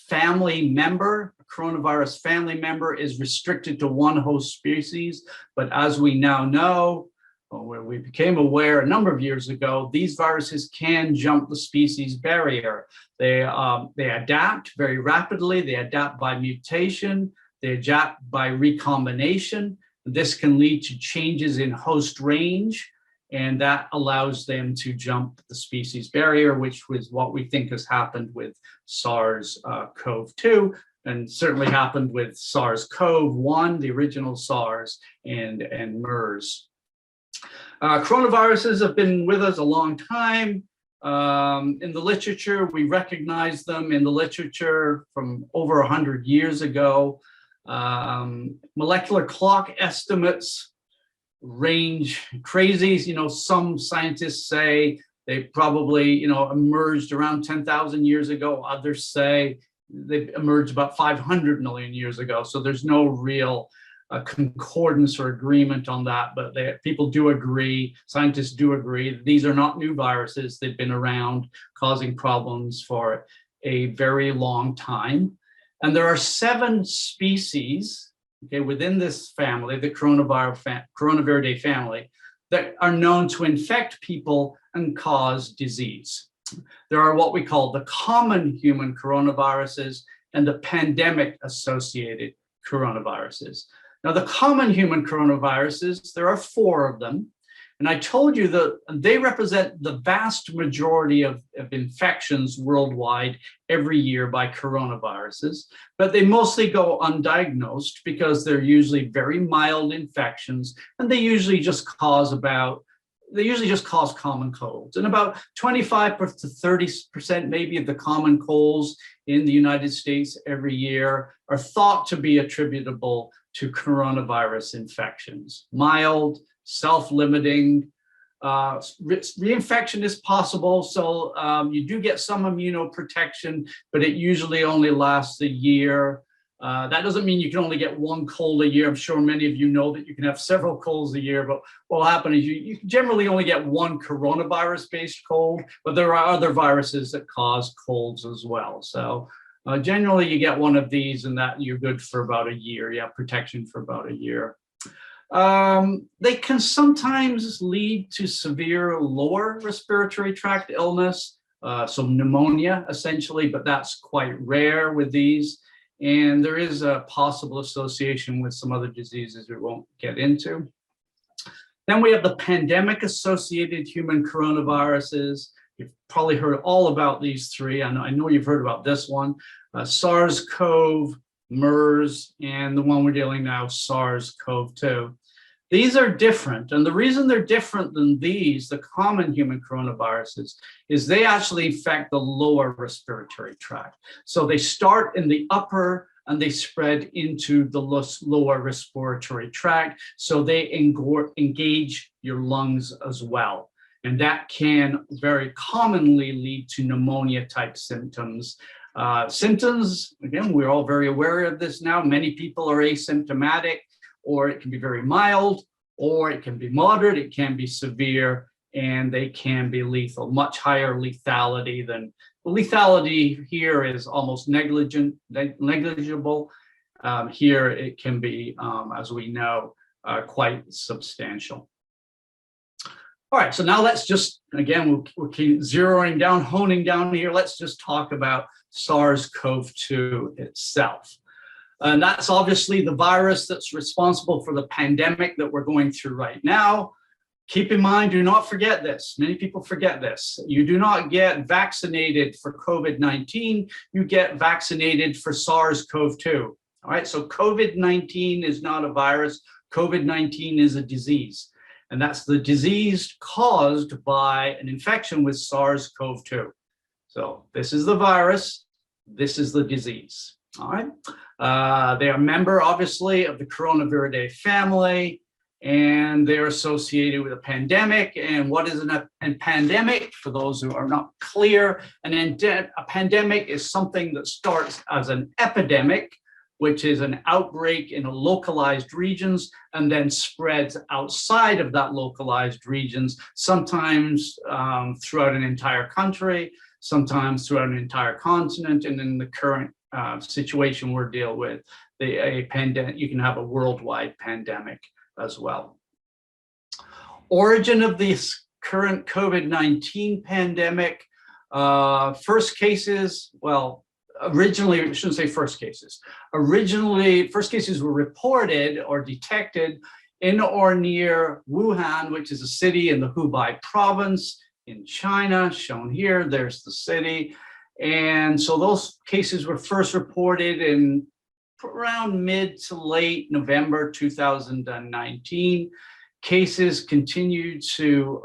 Speaker 1: family member, a coronavirus family member, is restricted to one host species. But as we now know, where we became aware a number of years ago, these viruses can jump the species barrier. They adapt very rapidly. They adapt by mutation. They adapt by recombination. This can lead to changes in host range, and that allows them to jump the species barrier, which was what we think has happened with SARS-CoV-2, and certainly happened with SARS-CoV-1, the original SARS, and MERS. Coronaviruses have been with us a long time. In the literature, we recognize them in the literature from over 100 years ago. Molecular clock estimates range crazy. You know, some scientists say they probably, you know, emerged around 10,000 years ago. Others say they emerged about 500 million years ago. So there's no real concordance or agreement on that, but people do agree, scientists do agree, that these are not new viruses. They've been around causing problems for a very long time. And there are 7 species, okay, within this family, the Coronaviridae family, that are known to infect people and cause disease. There are what we call the common human coronaviruses and the pandemic associated coronaviruses. Now, the common human coronaviruses, there are 4 of them. And I told you that they represent the vast majority of infections worldwide every year by coronaviruses, but they mostly go undiagnosed because they're usually very mild infections, and they usually just cause common colds. And about 25 to 30% maybe of the common colds in the United States every year are thought to be attributable to coronavirus infections. Mild, self-limiting, reinfection is possible. So you do get some immunoprotection, but it usually only lasts a year. That doesn't mean you can only get 1 cold a year. I'm sure many of you know that you can have several colds a year, but what will happen is you generally only get 1 coronavirus-based cold, but there are other viruses that cause colds as well. So generally you get 1 of these and that you're good for about a year. You have protection for about a year. They can sometimes lead to severe lower respiratory tract illness, so pneumonia essentially, but that's quite rare with these. And there is a possible association with some other diseases we won't get into. Then we have the pandemic associated human coronaviruses. You've probably heard all about these 3. I know you've heard about this one, SARS-CoV, MERS, and the one we're dealing now, SARS-CoV-2. These are different, and the reason they're different than these, the common human coronaviruses, is they actually affect the lower respiratory tract. So they start in the upper and they spread into the lower respiratory tract, so they engage your lungs as well. And that can very commonly lead to pneumonia-type symptoms. Symptoms, again, we're all very aware of this now. Many people are asymptomatic, or it can be very mild, or it can be moderate, it can be severe, and they can be lethal. Much higher lethality than, the lethality here is almost negligible. Here it can be, as we know, quite substantial. All right, so now let's just, again, we're zeroing down, honing down here. Let's just talk about SARS-CoV-2 itself. And that's obviously the virus that's responsible for the pandemic that we're going through right now. Keep in mind, do not forget this. Many people forget this. You do not get vaccinated for COVID-19, you get vaccinated for SARS-CoV-2. All right, so COVID-19 is not a virus, COVID-19 is a disease. And that's the disease caused by an infection with SARS-CoV-2. So this is the virus, this is the disease, all right? They are a member, obviously, of the Coronaviridae family, and they're associated with a pandemic. And what is a pandemic? For those who are not clear, a pandemic is something that starts as an epidemic, which is an outbreak in a localized regions and then spreads outside of that localized regions, sometimes throughout an entire country, sometimes throughout an entire continent, and in the current situation we're dealing with, a pandemic, you can have a worldwide pandemic as well. Origin of this current COVID-19 pandemic, first cases, well, originally, I shouldn't say first cases. Originally, first cases were reported or detected in or near Wuhan, which is a city in the Hubei province in China, shown here. There's the city. And so those cases were first reported in around mid to late November 2019. Cases continued to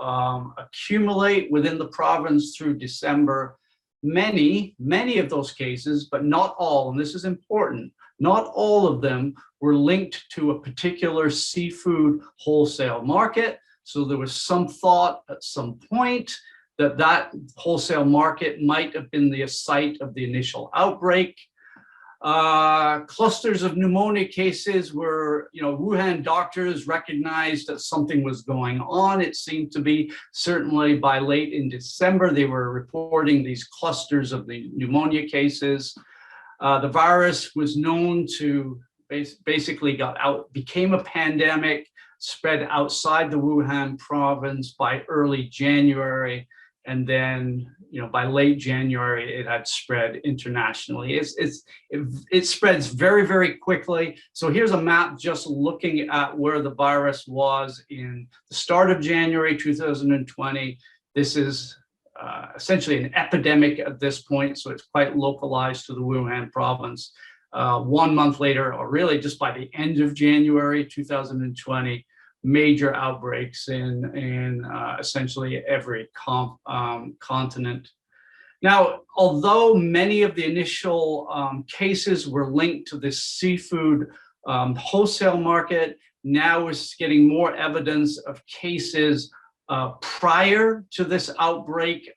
Speaker 1: accumulate within the province through December. Many of those cases, but not all, and this is important, not all of them were linked to a particular seafood wholesale market. So there was some thought at some point that that wholesale market might have been the site of the initial outbreak. Clusters of pneumonia cases were, Wuhan doctors recognized that something was going on. It seemed to be, certainly by late in December, they were reporting these clusters of the pneumonia cases. The virus was known to basically became a pandemic, spread outside the Wuhan province by early January. And then, by late January, it had spread internationally. It spreads very, very quickly. So here's a map just looking at where the virus was in the start of January 2020. This is essentially an epidemic at this point, so it's quite localized to the Wuhan province. 1 month later, or really just by the end of January 2020, major outbreaks in essentially every continent. Now, although many of the initial cases were linked to this seafood wholesale market, now we're getting more evidence of cases prior to this outbreak,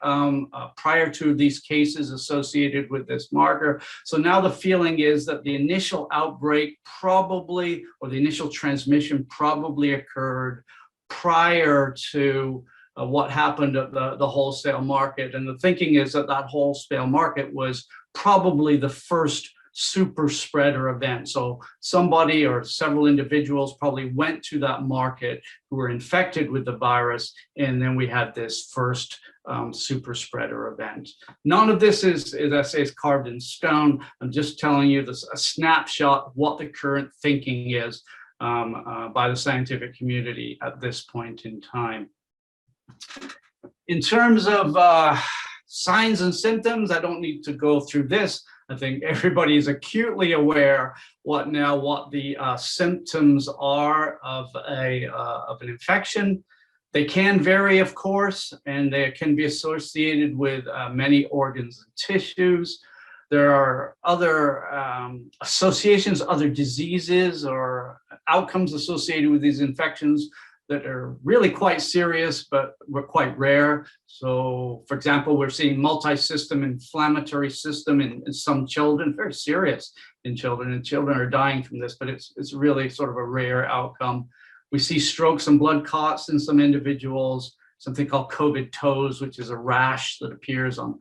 Speaker 1: prior to these cases associated with this marker. So now the feeling is that the initial outbreak probably, or the initial transmission probably occurred prior to what happened at the wholesale market. And the thinking is that that wholesale market was probably the first super spreader event. So somebody or several individuals probably went to that market who were infected with the virus, and then we had this first super spreader event. None of this is, as I say, is carved in stone. I'm just telling you this, a snapshot of what the current thinking is by the scientific community at this point in time. In terms of signs and symptoms, I don't need to go through this. I think everybody is acutely aware what the symptoms are of an infection. They can vary, of course, and they can be associated with many organs and tissues. There are other associations, other diseases or outcomes associated with these infections that are really quite serious, but were quite rare. So, for example, we're seeing multi-system inflammatory system in some children, very serious in children, and children are dying from this, but it's really sort of a rare outcome. We see strokes and blood clots in some individuals, something called COVID toes, which is a rash that appears on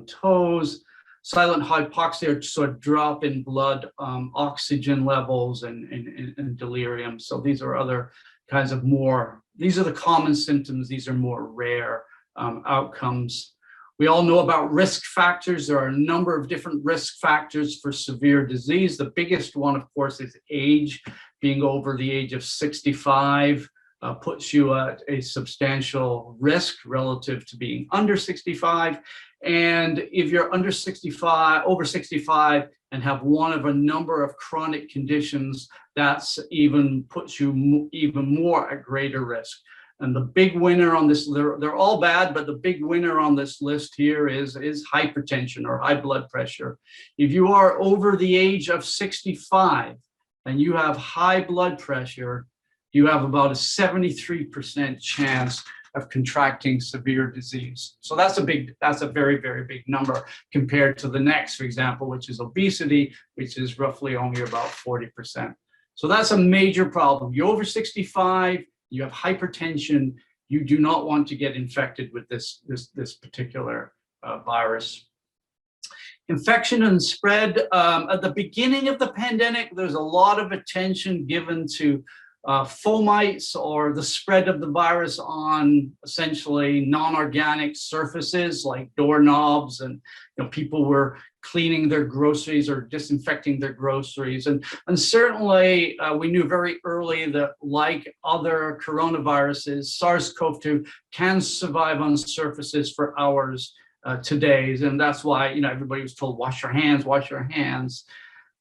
Speaker 1: toes. Silent hypoxia, sort of drop in blood oxygen levels and delirium. So these are other kinds of these are the common symptoms. These are more rare outcomes. We all know about risk factors. There are a number of different risk factors for severe disease. The biggest one, of course, is age. Being over the age of 65 puts you at a substantial risk relative to being under 65. And if you're under 65, over 65, and have one of a number of chronic conditions, that's even puts you even more at greater risk. And the big winner on this, they're all bad, but the big winner on this list here is hypertension or high blood pressure. If you are over the age of 65 and you have high blood pressure, you have about a 73% chance of contracting severe disease. So that's a very, very big number compared to the next, for example, which is obesity, which is roughly only about 40%. So that's a major problem. You're over 65, you have hypertension, you do not want to get infected with this particular virus. Infection and spread. At the beginning of the pandemic, there's a lot of attention given to fomites, or the spread of the virus on essentially non-organic surfaces like doorknobs, and people were cleaning their groceries or disinfecting their groceries. And certainly we knew very early that, like other coronaviruses, SARS-CoV-2 can survive on surfaces for hours today. And that's why everybody was told, wash your hands, wash your hands.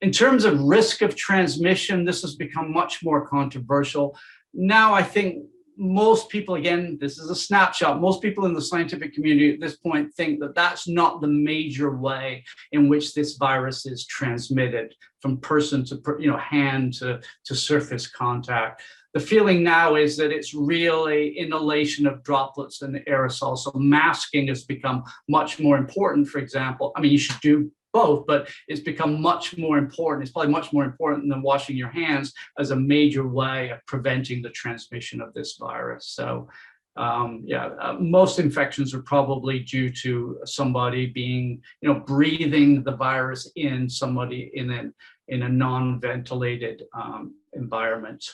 Speaker 1: In terms of risk of transmission, this has become much more controversial. Now, I think most people, again, this is a snapshot, most people in the scientific community at this point think that that's not the major way in which this virus is transmitted from person to hand to surface contact. The feeling now is that it's really inhalation of droplets and aerosols. So masking has become much more important, for example. I mean, you should do both, but it's become much more important. It's probably much more important than washing your hands as a major way of preventing the transmission of this virus. So most infections are probably due to somebody being, breathing the virus in somebody in a non-ventilated environment.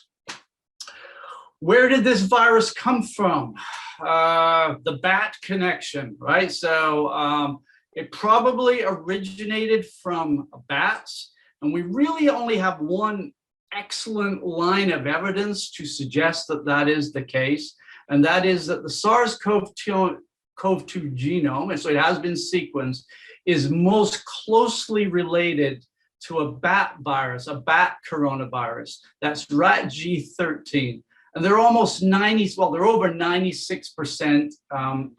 Speaker 1: Where did this virus come from? The bat connection, right? So it probably originated from bats, and we really only have one excellent line of evidence to suggest that that is the case, and that is that the SARS-CoV-2 genome, and so it has been sequenced, is most closely related to a bat virus, a bat coronavirus. That's rat G13. And they're almost they're over 96%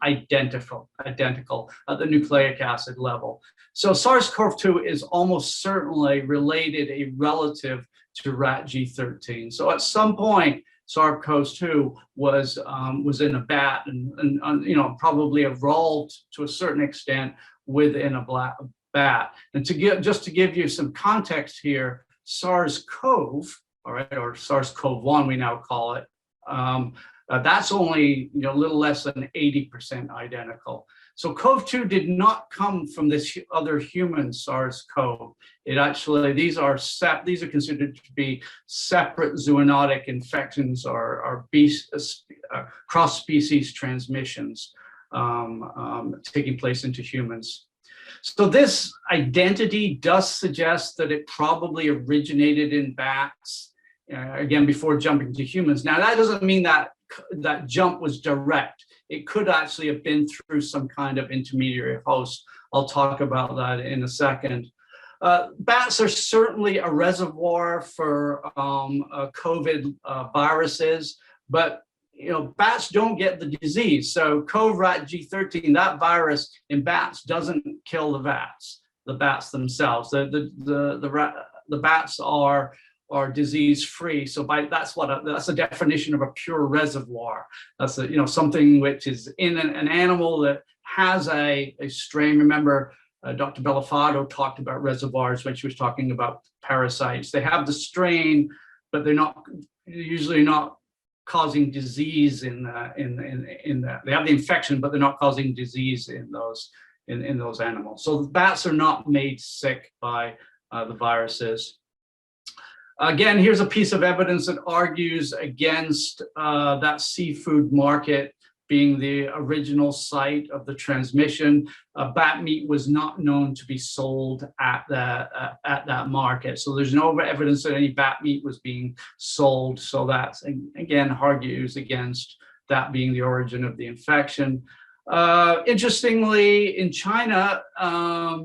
Speaker 1: identical at the nucleic acid level. So SARS-CoV-2 is almost certainly related, a relative to rat G13. So at some point, SARS-CoV-2 was in a bat, and probably evolved to a certain extent within a bat. And just to give you some context here, SARS-CoV, all right, or SARS-CoV-1 we now call it, that's only a little less than 80% identical. So CoV-2 did not come from this other human SARS-CoV. It actually, these are considered to be separate zoonotic infections, or cross-species transmissions taking place into humans. So this identity does suggest that it probably originated in bats, again, before jumping to humans. Now, that doesn't mean that that jump was direct. It could actually have been through some kind of intermediary host. I'll talk about that in a second. Bats are certainly a reservoir for COVID viruses, but bats don't get the disease. So rat G13, that virus in bats doesn't kill the bats themselves. The bats are disease-free. So that's a definition of a pure reservoir. That's something which is in an animal that has a strain. Remember, Dr. Bellafato talked about reservoirs when she was talking about parasites. They have the strain, but they're usually not causing disease in that. They have the infection, but they're not causing disease in those animals. So the bats are not made sick by the viruses. Again, here's a piece of evidence that argues against that seafood market being the original site of the transmission. Bat meat was not known to be sold at that market. So there's no evidence that any bat meat was being sold. So that, again, argues against that being the origin of the infection. Interestingly, in China,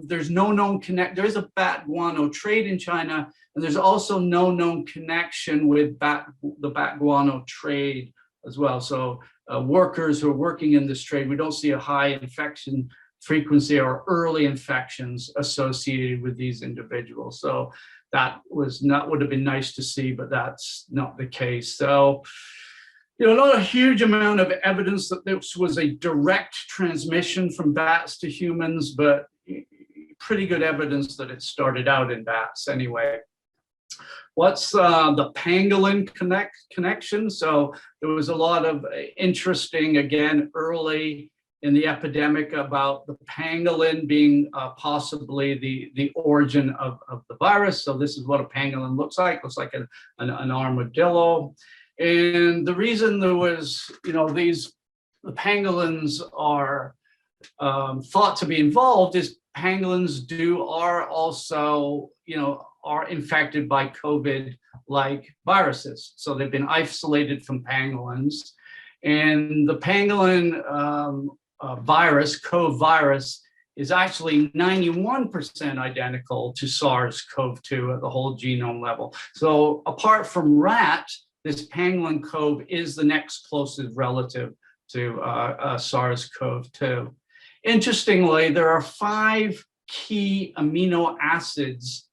Speaker 1: there's no known there is a bat guano trade in China, and there's also no known connection with the bat guano trade as well. So workers who are working in this trade, we don't see a high infection frequency or early infections associated with these individuals. So that would have been nice to see, but that's not the case. So Not a huge amount of evidence that this was a direct transmission from bats to humans, but pretty good evidence that it started out in bats anyway. What's the pangolin connection? So there was a lot of interesting, again, early in the epidemic about the pangolin being possibly the origin of the virus. So this is what a pangolin looks like an armadillo. And the reason there was, the pangolins are thought to be involved is pangolins are also, are infected by COVID-like viruses. So they've been isolated from pangolins. And the pangolin virus, CoV virus, is actually 91% identical to SARS-CoV-2 at the whole genome level. So apart from rat, this pangolin CoV is the next closest relative to SARS-CoV-2. Interestingly, there are 5 key amino acids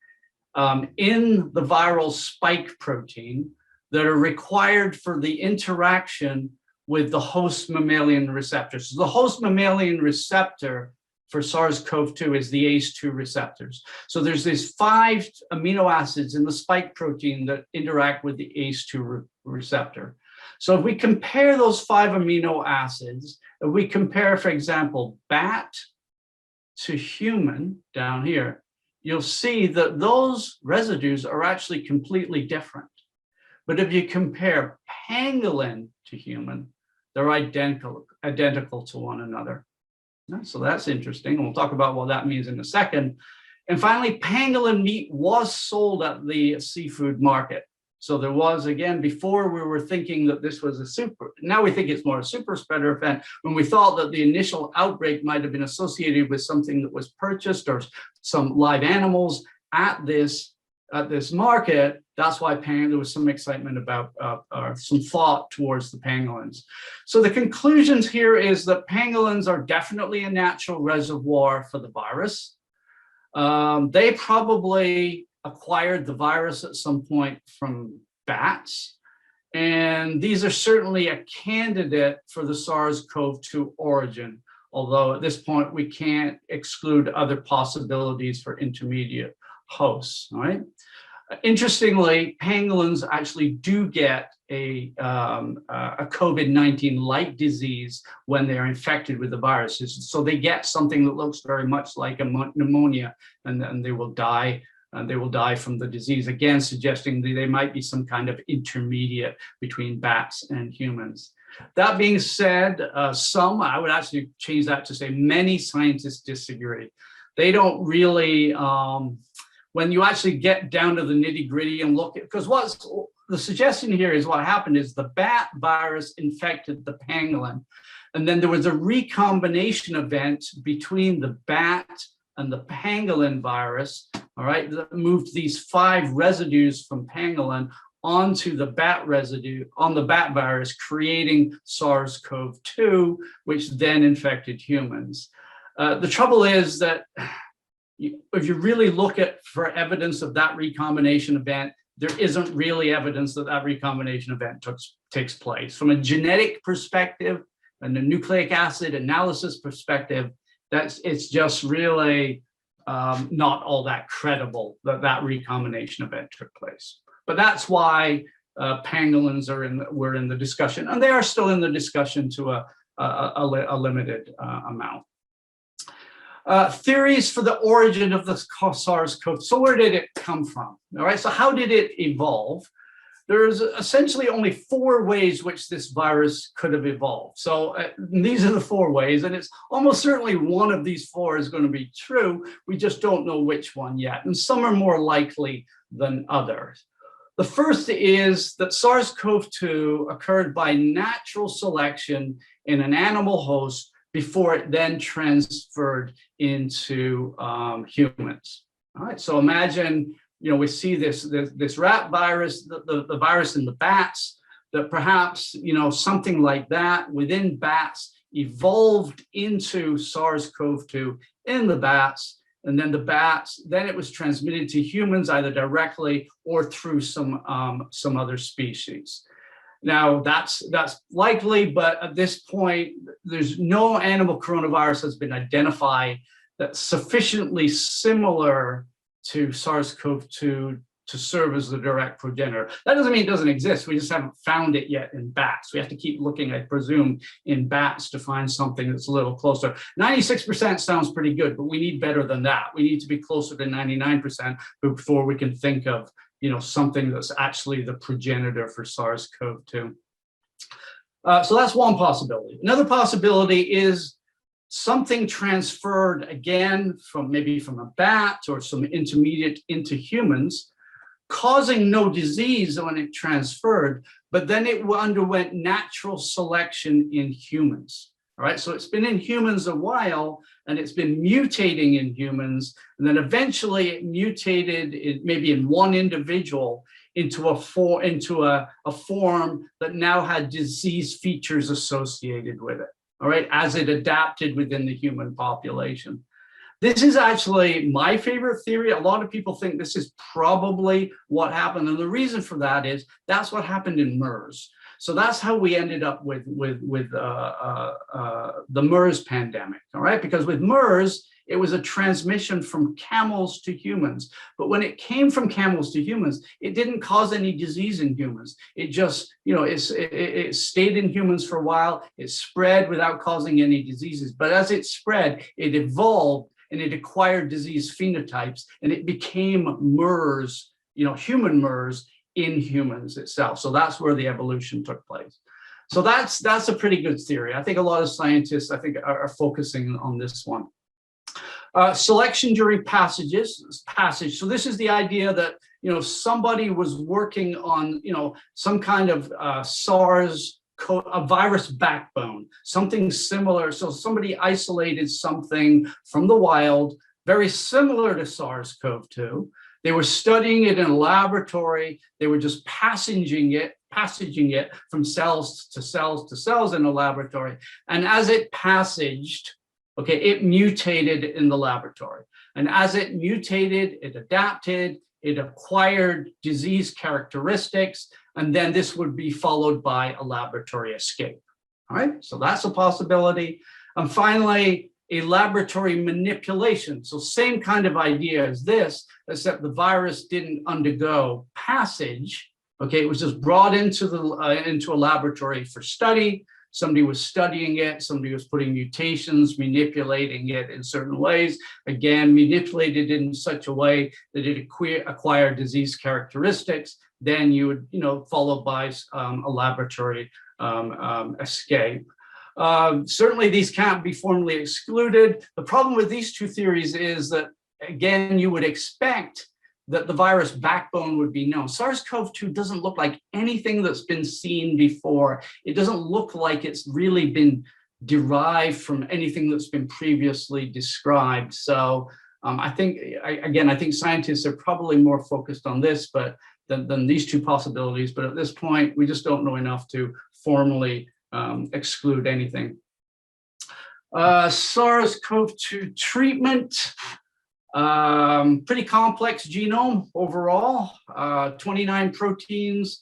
Speaker 1: in the viral spike protein that are required for the interaction with the host mammalian receptor. So the host mammalian receptor for SARS-CoV-2 is the ACE2 receptors. So there's these 5 amino acids in the spike protein that interact with the ACE2 receptor. So if we compare those 5 amino acids, if we compare, for example, bat to human down here, you'll see that those residues are actually completely different. But if you compare pangolin to human, they're identical to one another. So that's interesting. And we'll talk about what that means in a second. And finally, pangolin meat was sold at the seafood market. So there was, again, before we were thinking that this was now we think it's more a super spreader event, when we thought that the initial outbreak might have been associated with something that was purchased or some live animals at this market. That's why there was some excitement about, or some thought towards the pangolins. So the conclusions here is that pangolins are definitely a natural reservoir for the virus. They probably acquired the virus at some point from bats. And these are certainly a candidate for the SARS-CoV-2 origin, although at this point we can't exclude other possibilities for intermediate hosts, all right? Interestingly, pangolins actually do get a COVID-19-like disease when they're infected with the viruses. So they get something that looks very much like a pneumonia, and then they will die. They will die from the disease, again, suggesting that they might be some kind of intermediate between bats and humans. That being said, I would actually change that to say many scientists disagree. They don't really, when you actually get down to the nitty gritty and look at, because what's the suggestion here is what happened is the bat virus infected the pangolin. And then there was a recombination event between the bat and the pangolin virus, all right, that moved these 5 residues from pangolin onto the bat residue, on the bat virus, creating SARS-CoV-2, which then infected humans. The trouble is that if you really look for evidence of that recombination event, there isn't really evidence that that recombination event takes place. From a genetic perspective and a nucleic acid analysis perspective, it's just really not all that credible that recombination event took place. But that's why pangolins were in the discussion, and they are still in the discussion to a limited amount. Theories for the origin of the SARS-CoV. So where did it come from? All right, so how did it evolve? There's essentially only 4 ways which this virus could have evolved. So these are the 4 ways, and it's almost certainly one of these 4 is going to be true. We just don't know which one yet, and some are more likely than others. The first is that SARS-CoV-2 occurred by natural selection in an animal host before it then transferred into humans. All right, so imagine, we see this rat virus, the virus in the bats, that perhaps, something like that within bats evolved into SARS-CoV-2 in the bats, and then then it was transmitted to humans either directly or through some other species. Now that's likely, but at this point, there's no animal coronavirus has been identified that's sufficiently similar to SARS-CoV-2 to serve as the direct progenitor. That doesn't mean it doesn't exist. We just haven't found it yet in bats. We have to keep looking, I presume, in bats to find something that's a little closer. 96% sounds pretty good, but we need better than that. We need to be closer to 99% before we can think of, something that's actually the progenitor for SARS-CoV-2. So that's one possibility. Another possibility is something transferred again maybe from a bat or some intermediate into humans, causing no disease when it transferred, but then it underwent natural selection in humans. All right, so it's been in humans a while and it's been mutating in humans, and then eventually it mutated maybe in one individual into a form that now had disease features associated with it. All right, as it adapted within the human population. This is actually my favorite theory. A lot of people think this is probably what happened. And the reason for that is that's what happened in MERS. So that's how we ended up with the MERS pandemic, all right? Because with MERS, it was a transmission from camels to humans. But when it came from camels to humans, it didn't cause any disease in humans. It just, it stayed in humans for a while. It spread without causing any diseases. But as it spread, it evolved and it acquired disease phenotypes, and it became MERS, human MERS in humans itself. So that's where the evolution took place. So that's a pretty good theory. I think a lot of scientists, are focusing on this one. Selection during passage. So this is the idea that, somebody was working on, some kind of a virus backbone, something similar. So somebody isolated something from the wild, very similar to SARS-CoV-2. They were studying it in a laboratory. They were just passaging it from cells to cells to cells in a laboratory. And as it passaged, it mutated in the laboratory. And as it mutated, it adapted, it acquired disease characteristics, and then this would be followed by a laboratory escape. All right, so that's a possibility. And finally, a laboratory manipulation. So same kind of idea as this, except the virus didn't undergo passage. It was just brought into a laboratory for study. Somebody was studying it, somebody was putting mutations, manipulating it in certain ways. Again, manipulated in such a way that it acquired disease characteristics. Then you would, followed by a laboratory escape. Certainly these can't be formally excluded. The problem with these two theories is that, again, you would expect that the virus backbone would be known. SARS-CoV-2 doesn't look like anything that's been seen before. It doesn't look like it's really been derived from anything that's been previously described. So I think scientists are probably more focused on this than these two possibilities. But at this point, we just don't know enough to formally exclude anything. SARS-CoV-2 treatment. Pretty complex genome overall, 29 proteins,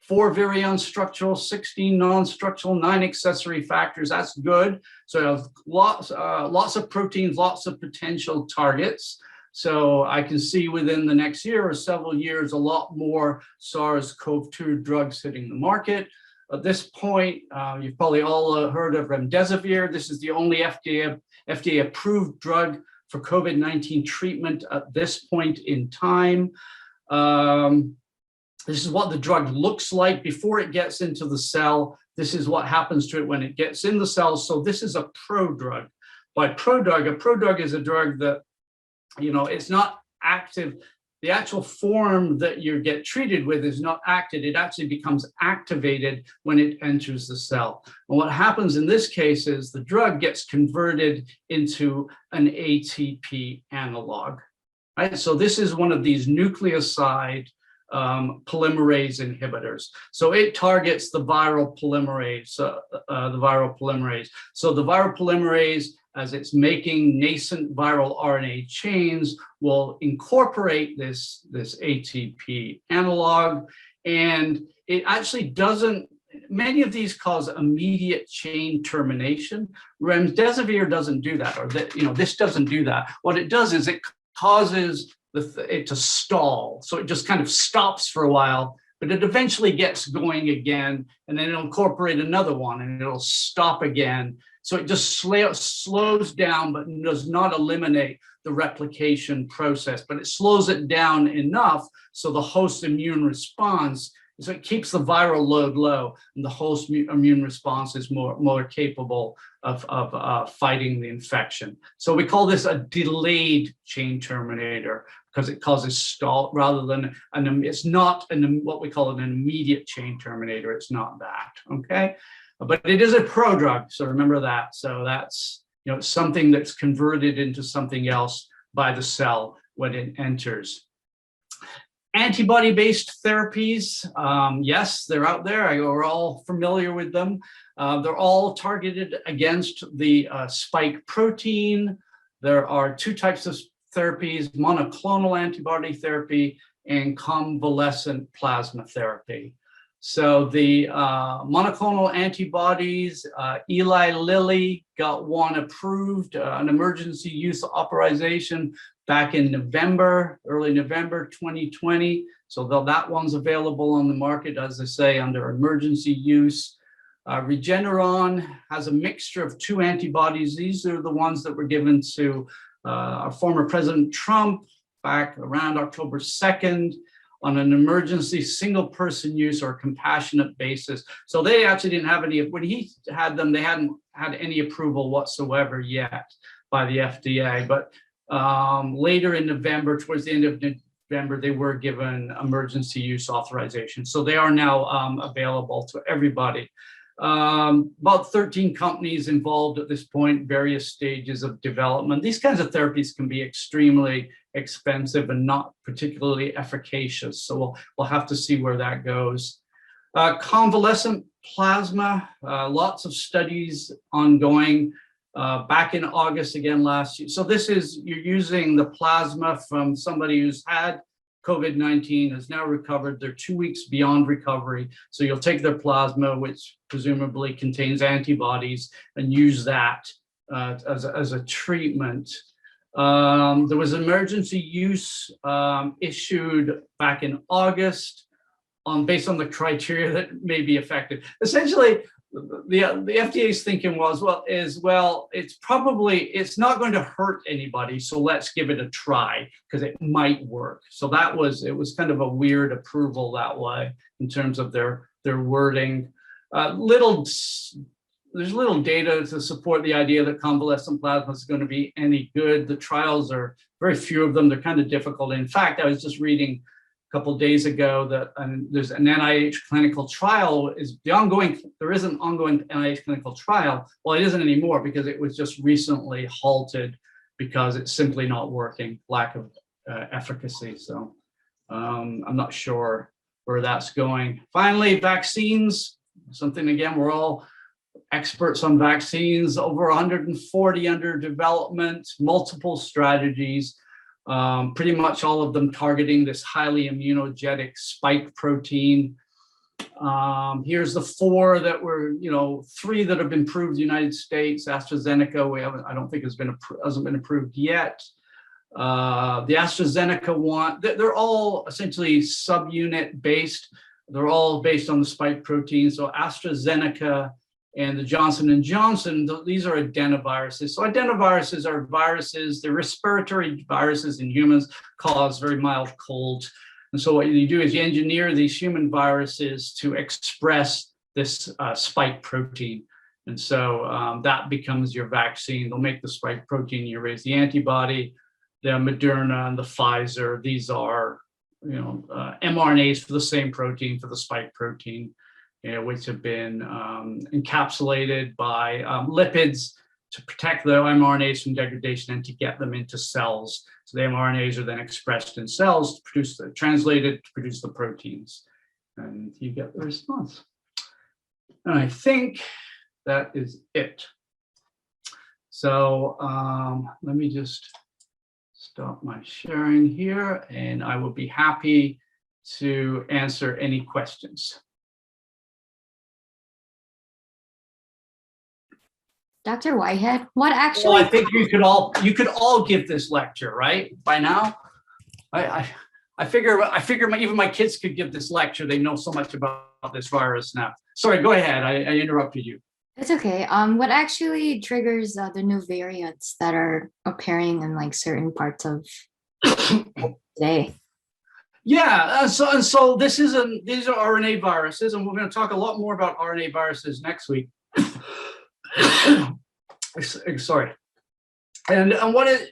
Speaker 1: 4 virion structural, 16 non-structural, 9 accessory factors. That's good. So lots of proteins, lots of potential targets. So I can see within the next year or several years, a lot more SARS-CoV-2 drugs hitting the market. At this point, you've probably all heard of remdesivir. This is the only FDA approved drug for COVID-19 treatment at this point in time. This is what the drug looks like before it gets into the cell. This is what happens to it when it gets in the cell. So this is a prodrug. By prodrug, a prodrug is a drug that, it's not active. The actual form that you get treated with is not active. It actually becomes activated when it enters the cell. And what happens in this case is the drug gets converted into an ATP analog. Right? So this is one of these nucleoside polymerase inhibitors. So it targets the viral polymerase. So the viral polymerase, as it's making nascent viral RNA chains, will incorporate this ATP analog, and it actually doesn't many of these cause immediate chain termination. Remdesivir doesn't do that, or that, this doesn't do that. What it does is it causes it to stall. So it just kind of stops for a while, but it eventually gets going again, and then it'll incorporate another one and it'll stop again. So it just slows down, but does not eliminate the replication process, but it slows it down enough so the host immune response, so it keeps the viral load low, and the host immune response is more capable of fighting the infection. So we call this a delayed chain terminator because it causes stall rather than it's not what we call an immediate chain terminator. It's not that, okay? But it is a prodrug, so remember that. So that's something that's converted into something else by the cell when it enters. Antibody-based therapies, yes, they're out there. We're all familiar with them. They're all targeted against the spike protein. There are two types of therapies: monoclonal antibody therapy and convalescent plasma therapy. So the monoclonal antibodies, Eli Lilly got one approved, an emergency use authorization back in early November 2020. So that one's available on the market, as I say, under emergency use. Regeneron has a mixture of two antibodies. These are the ones that were given to our former President Trump back around October 2nd. On an emergency single person use or compassionate basis. So they actually didn't have any, when he had them, they hadn't had any approval whatsoever yet by the FDA. But later in November, towards the end of November, they were given emergency use authorization. So they are now available to everybody. About 13 companies involved at this point, various stages of development. These kinds of therapies can be extremely expensive and not particularly efficacious. So we'll have to see where that goes. Convalescent plasma, lots of studies ongoing. Back in August again last year. So this is, you're using the plasma from somebody who's had COVID-19, has now recovered. They're 2 weeks beyond recovery. So you'll take their plasma, which presumably contains antibodies, and use that as a treatment. There was emergency use issued back in August based on the criteria that may be affected. Essentially, the FDA's thinking was, it's not going to hurt anybody, so let's give it a try because it might work. So it was kind of a weird approval that way in terms of their wording. There's little data to support the idea that convalescent plasma is going to be any good. The trials are very few of them. They're kind of difficult. In fact, I was just reading a couple of days ago that there's an NIH clinical trial. There is an ongoing NIH clinical trial. Well, it isn't anymore because it was just recently halted because it's simply not working, lack of efficacy. So I'm not sure where that's going. Finally, vaccines, something again, we're all experts on vaccines, over 140 under development, multiple strategies, pretty much all of them targeting this highly immunogenic spike protein. Here's the four that were, three that have been approved in the United States. AstraZeneca, I don't think hasn't been approved yet. The AstraZeneca one, they're all essentially subunit based. They're all based on the spike protein. So AstraZeneca and the Johnson & Johnson, these are adenoviruses. So adenoviruses are viruses, they're respiratory viruses in humans, cause very mild colds. And so what you do is you engineer these human viruses to express this spike protein. And so that becomes your vaccine. They'll make the spike protein, you raise the antibody. The Moderna and the Pfizer, these are mRNAs for the same protein, for the spike protein, which have been encapsulated by lipids to protect the mRNAs from degradation and to get them into cells. So the mRNAs are then expressed in cells, translated to produce the proteins, and you get the response. And I think that is it. So let me just stop my sharing here, and I will be happy to answer any questions.
Speaker 2: Dr. Whitehead, what
Speaker 1: Well, I
Speaker 2: actually?
Speaker 1: think you could all give this lecture, right? By now, I I figure even my kids could give this lecture. They know so much about this virus now. Sorry, go ahead. I interrupted you.
Speaker 2: It's okay. What actually triggers the new variants that are appearing in like certain parts of today?
Speaker 1: Yeah, so these are RNA viruses, and we're going to talk a lot more about RNA viruses next week. Sorry. And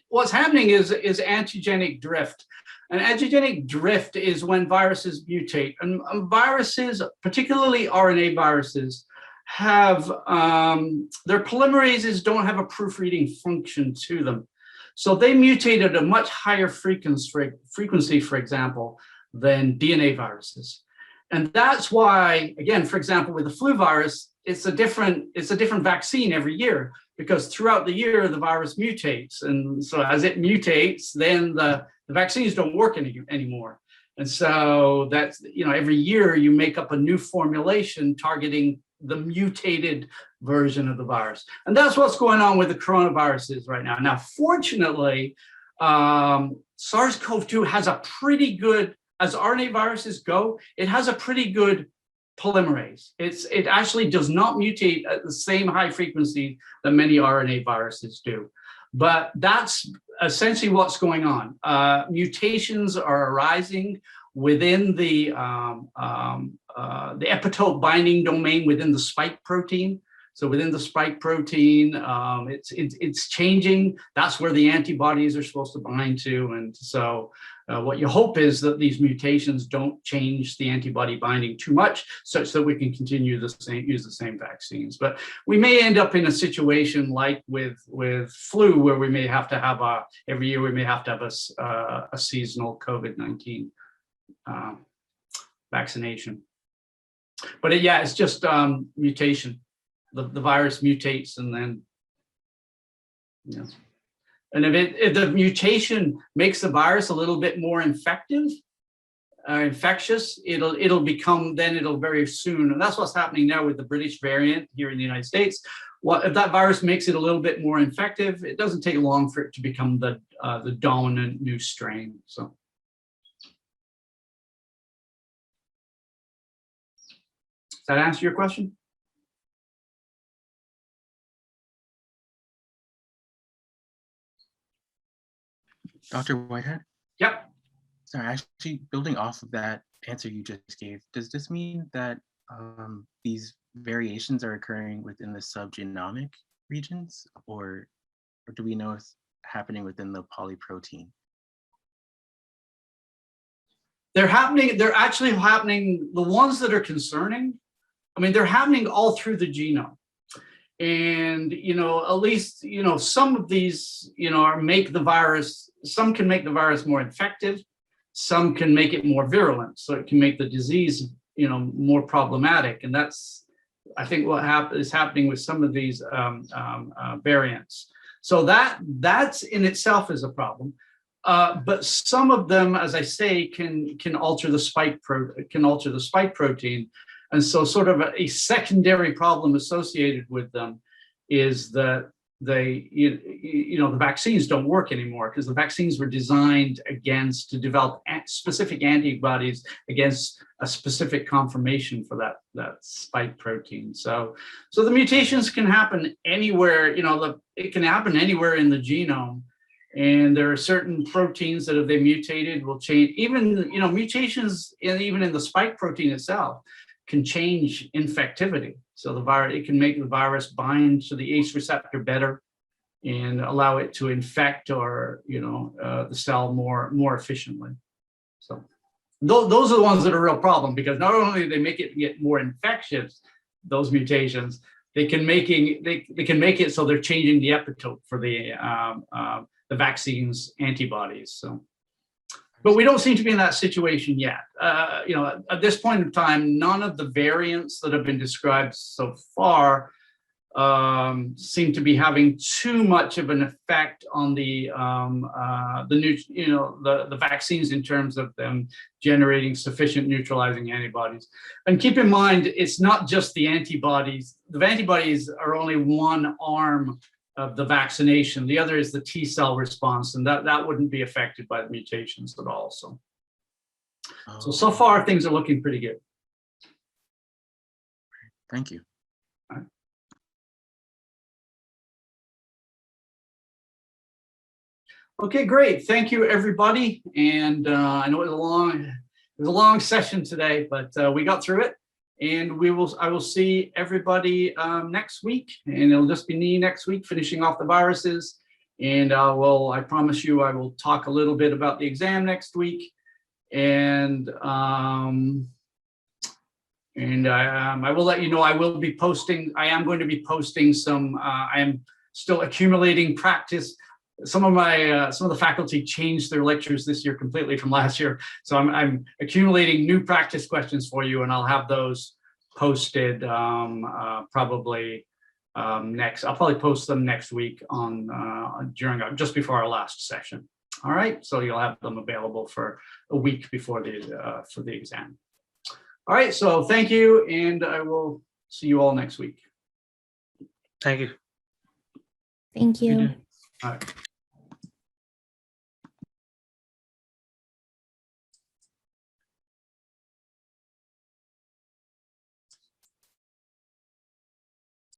Speaker 1: what's happening is antigenic drift. And antigenic drift is when viruses mutate. And viruses, particularly RNA viruses, have their polymerases don't have a proofreading function to them. So they mutate at a much higher frequency, for example, than DNA viruses. And that's why, again, for example, with the flu virus, it's a different vaccine every year, because throughout the year, the virus mutates. And so as it mutates, then the vaccines don't work anymore. And so that's, every year you make up a new formulation targeting the mutated version of the virus. And that's what's going on with the coronaviruses right now. Now, fortunately, SARS-CoV-2 has a pretty good, as RNA viruses go, it has a pretty good polymerase. It actually does not mutate at the same high frequency that many RNA viruses do. But that's essentially what's going on. Mutations are arising within the epitope binding domain within the spike protein. So within the spike protein, it's changing. That's where the antibodies are supposed to bind to. And so what you hope is that these mutations don't change the antibody binding too much, such that we can continue use the same vaccines. But we may end up in a situation like with flu, where we may have to have every year we may have to have a seasonal COVID-19 vaccination. But it's just mutation. The virus mutates, and then and if the mutation makes the virus a little bit more infectious, it'll become, then it'll very soon, and that's what's happening now with the British variant here in the United States. If that virus makes it a little bit more infective, it doesn't take long for it to become the dominant new strain. So. Does that answer your question?
Speaker 3: Dr. Whitehead?
Speaker 1: Yep.
Speaker 3: Sorry, actually building off of that answer you just gave, does this mean that these variations are occurring within the subgenomic regions, or do we know it's happening within the polyprotein?
Speaker 1: They're actually happening, the ones that are concerning, they're happening all through the genome. And, at least, some of these, make the virus, some can make the virus more infective, some can make it more virulent. So it can make the disease, more problematic. And that's, I think, what is happening with some of these variants. So that's in itself is a problem. But some of them, as I say, can alter the spike protein. And so sort of a secondary problem associated with them is that the vaccines don't work anymore, because the vaccines were designed to develop specific antibodies against a specific conformation for that spike protein. So the mutations can happen anywhere, it can happen anywhere in the genome. And there are certain proteins that, if they mutated, will change. Even mutations even in the spike protein itself can change infectivity. So it can make the virus bind to the ACE receptor better and allow it to infect the cell more efficiently. So those are the ones that are a real problem, because not only do they make it get more infectious, those mutations, they can make it so they're changing the epitope for the vaccine's antibodies. So. But we don't seem to be in that situation yet. At this point in time, none of the variants that have been described so far seem to be having too much of an effect on the vaccines in terms of them generating sufficient neutralizing antibodies. And keep in mind, it's not just the antibodies. The antibodies are only one arm of the vaccination. The other is the T cell response, and that wouldn't be affected by the mutations at all. So far things are looking pretty good.
Speaker 3: Thank you.
Speaker 1: Okay, great. Thank you, everybody. And I know it was a long session today, but we got through it. And I will see everybody next week, and it'll just be me next week finishing off the viruses. And I promise you, I will talk a little bit about the exam next week. And I will let you know, I am going to be posting some, I am still accumulating practice. Some of the faculty changed their lectures this year completely from last year. So I'm accumulating new practice questions for you, and I'll have those posted probably I'll probably post them next week just before our last session. All right, so you'll have them available for a week before for the exam. All right, so thank you, and I will see you all next week.
Speaker 3: Thank you.
Speaker 2: Thank you.
Speaker 1: All right.